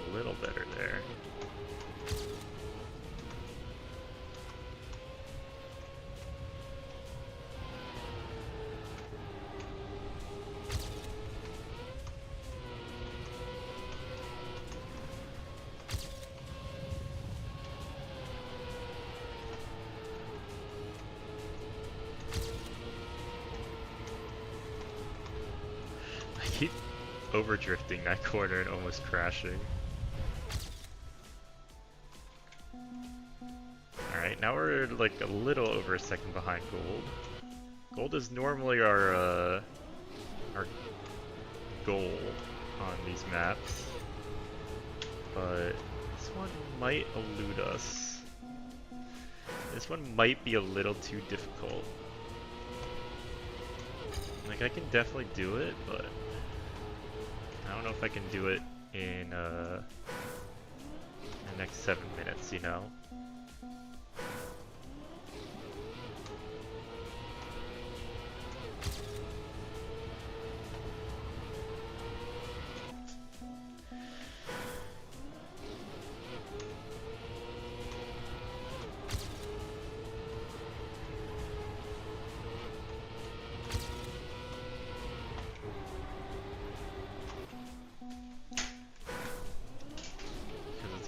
A little better there. I keep over drifting that corner and almost crashing. Alright, now we're like a little over a second behind gold. Gold is normally our goal on these maps, but this one might elude us. This one might be a little too difficult. Like, I can definitely do it, but I don't know if I can do it in the next 7 minutes, you know?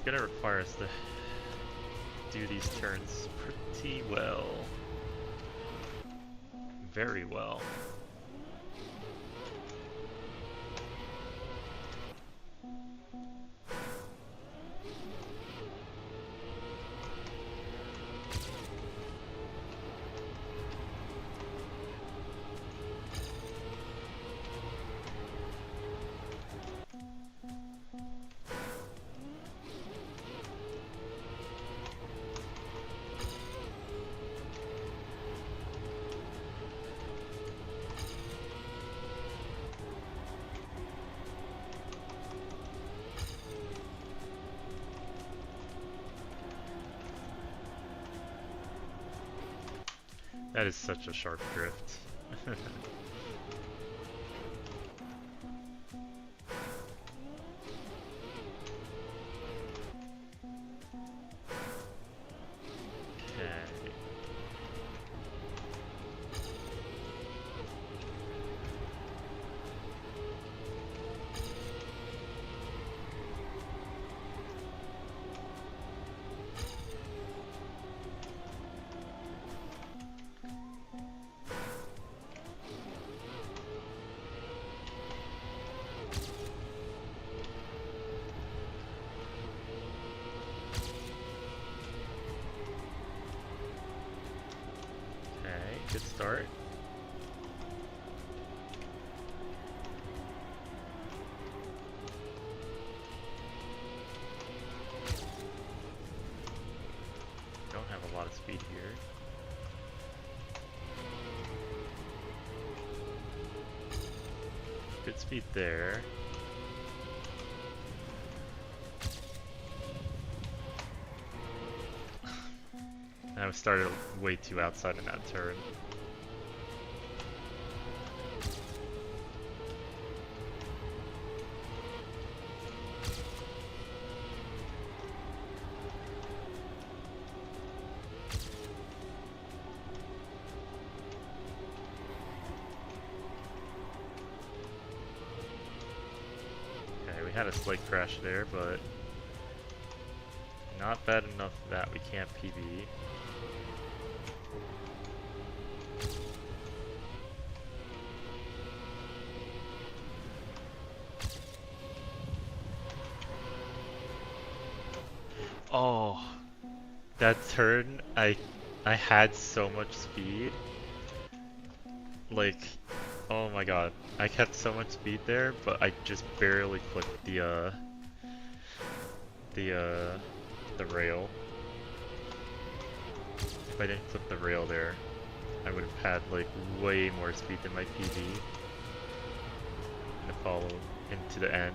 Gonna require us to do these turns pretty well. Very well. That is such a sharp drift. Good start. Don't have a lot of speed here. Good speed there. I started way too outside in that turn. had a slight crash there, but not bad enough that we can't PB. Oh, that turn, I had so much speed. Like, oh my god. I kept so much speed there, but I just barely clipped the rail. If I didn't clip the rail there, I would have had like way more speed than my PB and follow into the end.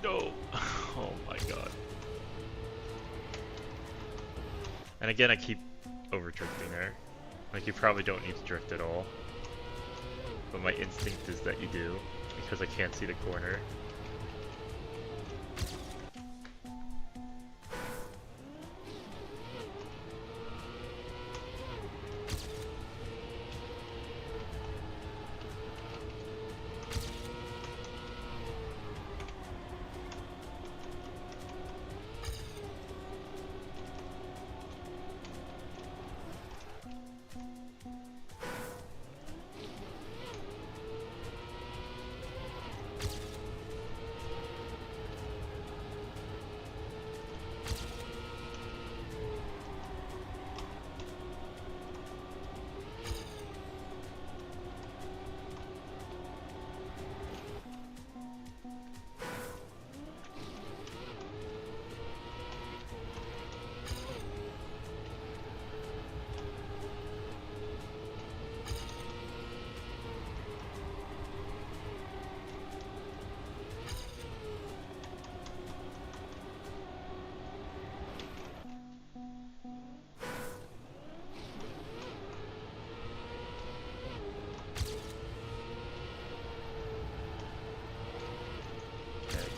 No! Oh my god. And again, I keep over drifting there. Like, you probably don't need to drift at all. But my instinct is that you do, because I can't see the corner.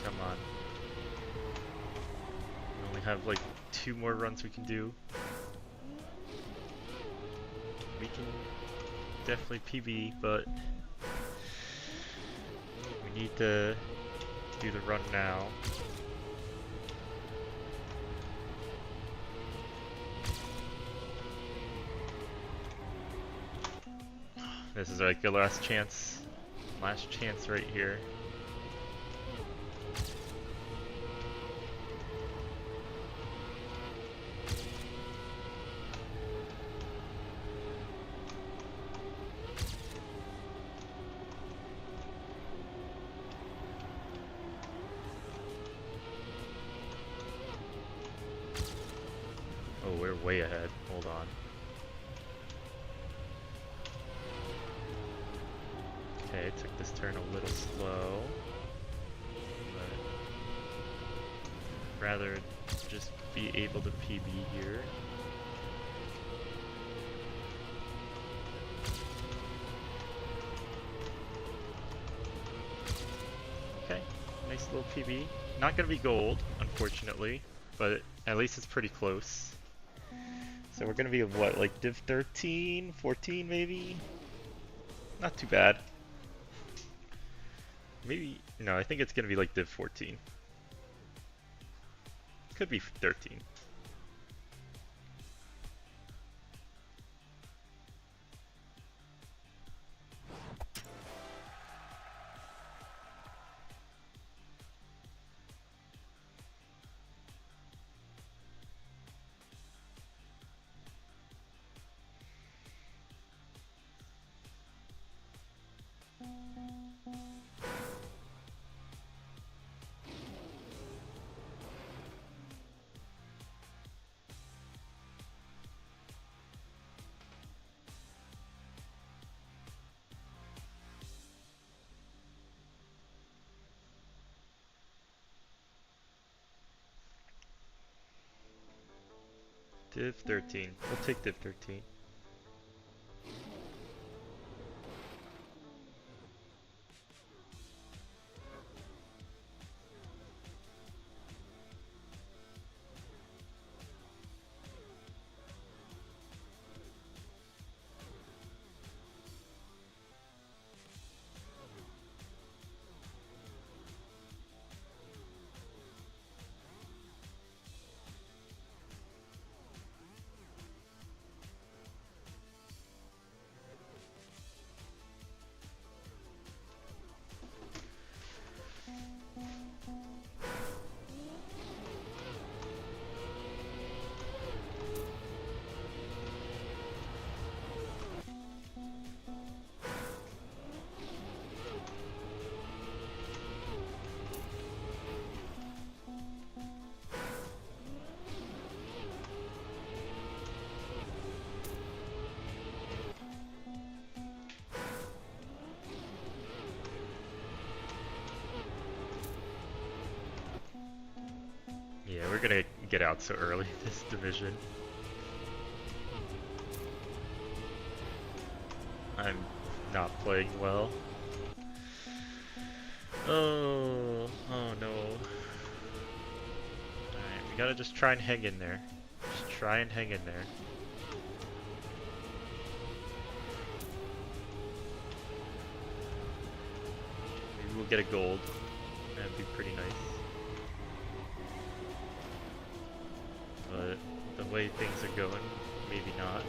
Come on. We only have like 2 more runs we can do. We can definitely PB, but we need to do the run now. This is like the last chance right here. Oh, we're way ahead. Hold on. Okay, took this turn a little slow. But rather just be able to PB here. Okay, nice little PB. Not gonna be gold, unfortunately, but at least it's pretty close. So we're gonna be what, like Div 13, 14 maybe? Not too bad. Maybe, no, I think it's gonna be like Div 14. Could be 13. Div 13. We'll take Div 13. Yeah, we're gonna get out so early this division. I'm not playing well. Oh no. Alright, we gotta just try and hang in there. Just try and hang in there. Maybe we'll get a gold. That'd be pretty nice. But the way things are going, maybe not.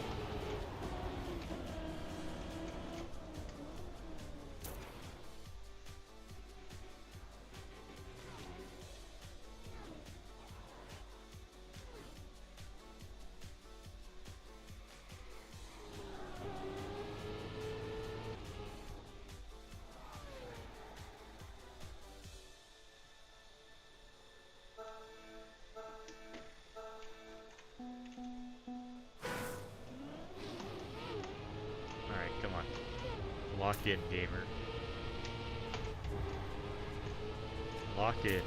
Alright, come on. Lock in, gamer. Lock in.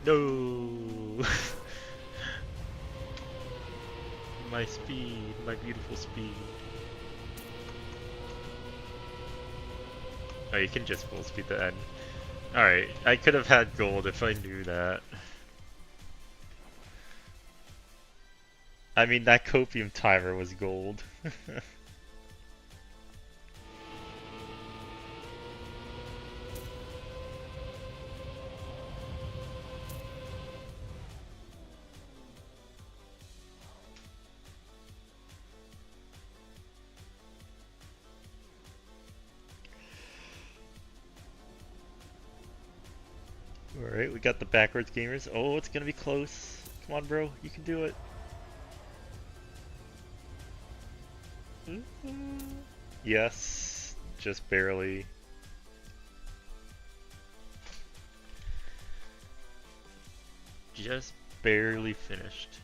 No! My speed, my beautiful speed. Oh, you can just full speed the end. Alright, I could have had gold if I knew that. I mean, that copium timer was gold. Alright, we got the backwards gamers. Oh, it's gonna be close. Come on, bro. You can do it. Yes. Just barely. Just barely finished.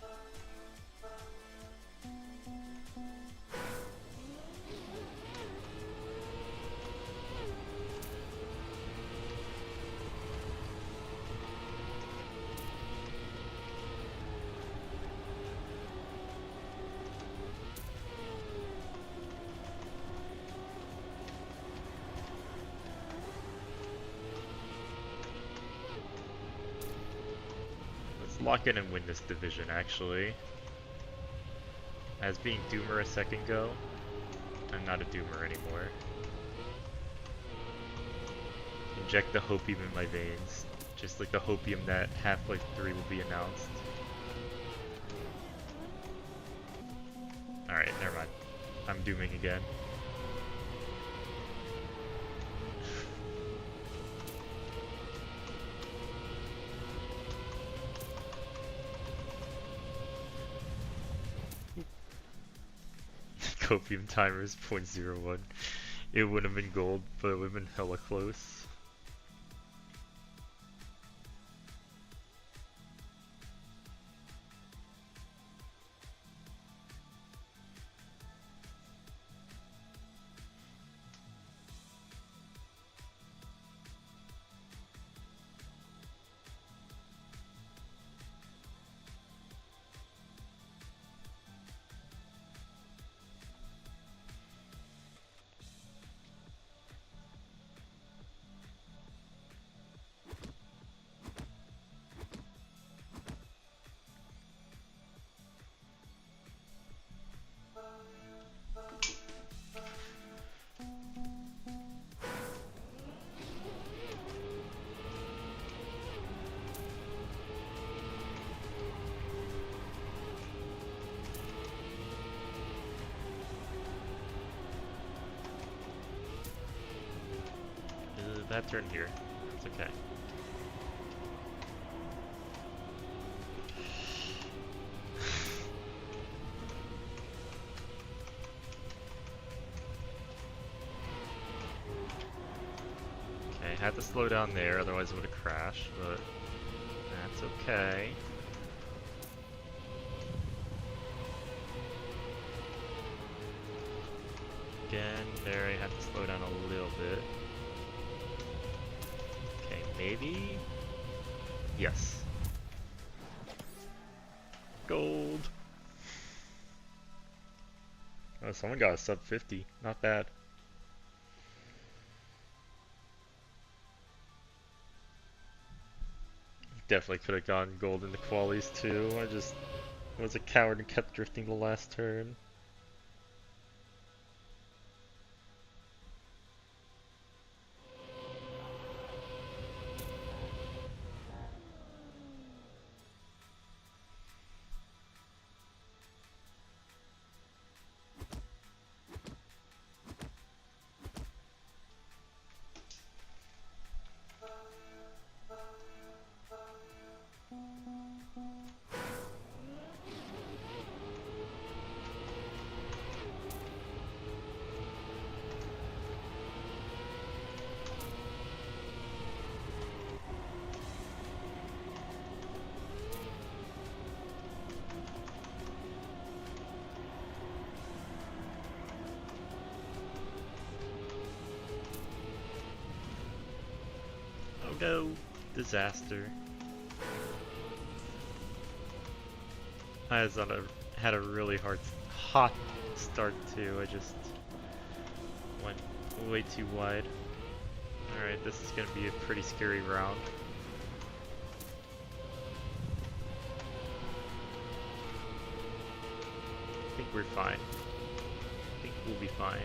Lock in and win this division, actually. As being Doomer a second ago, I'm not a Doomer anymore. Inject the hopium in my veins, just like the hopium that Half-Life 3 will be announced. Alright, never mind. I'm dooming again. copium timer is 0.01. It would have been gold, but it would have been hella close. Bad turn here. It's okay. Okay, had to slow down there, otherwise it would have crashed, but that's okay. Again, there I have to slow down a little bit. Okay, maybe? Yes. Gold! Oh, someone got a sub 50. Not bad. Definitely could have gotten gold in the qualies too. I just was a coward and kept drifting the last turn. Oh no! Disaster. Had a really hot start too. I just went way too wide. Alright, this is gonna be a pretty scary round. I think we're fine. I think we'll be fine.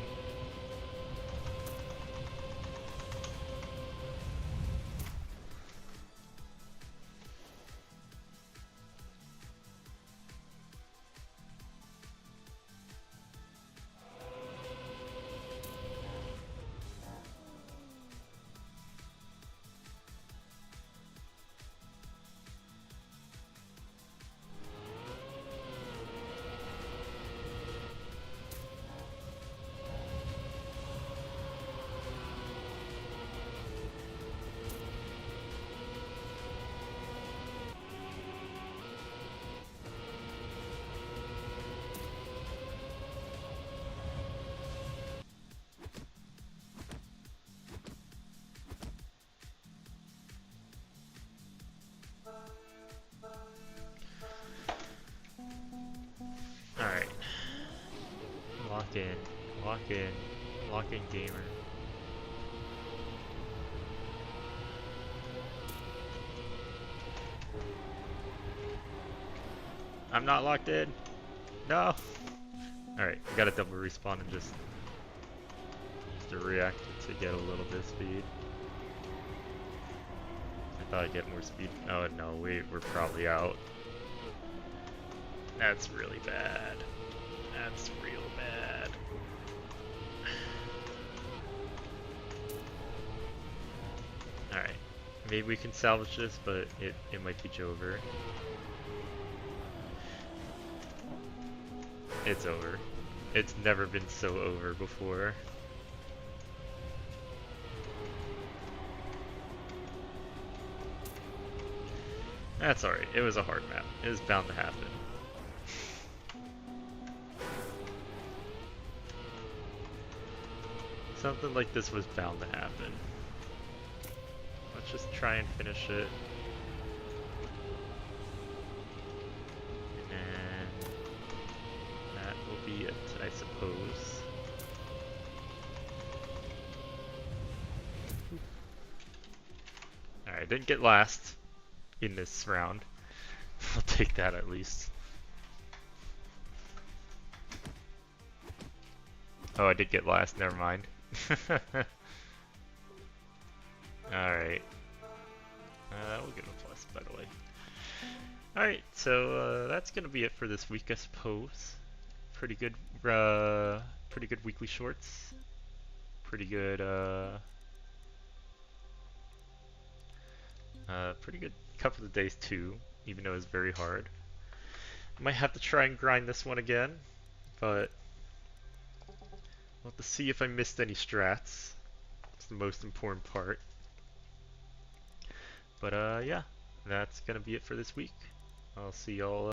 Alright. Lock in. Lock in. Lock in, gamer. I'm not locked in. No. Alright, I got a double respawn and just to react to get a little bit of speed. I thought I'd get more speed. Oh no, we're probably out. That's really bad. That's real bad. Alright. Maybe we can salvage this, but it might be over. It's over. It's never been so over before. That's alright, it was a hard map. It was bound to happen. Something like this was bound to happen. Let's just try and finish it. And that will be it, I suppose. Alright, didn't get last in this round. I'll take that at least. Oh, I did get last, never mind. Alright. We'll give a plus, by the way. Alright, so that's gonna be it for this week, I suppose. Pretty good weekly shorts. Pretty good couple of days too, even though it was very hard. Might have to try and grind this one again, but we'll have to see if I missed any strats. It's the most important part. But yeah, that's gonna be it for this week. I'll see y'all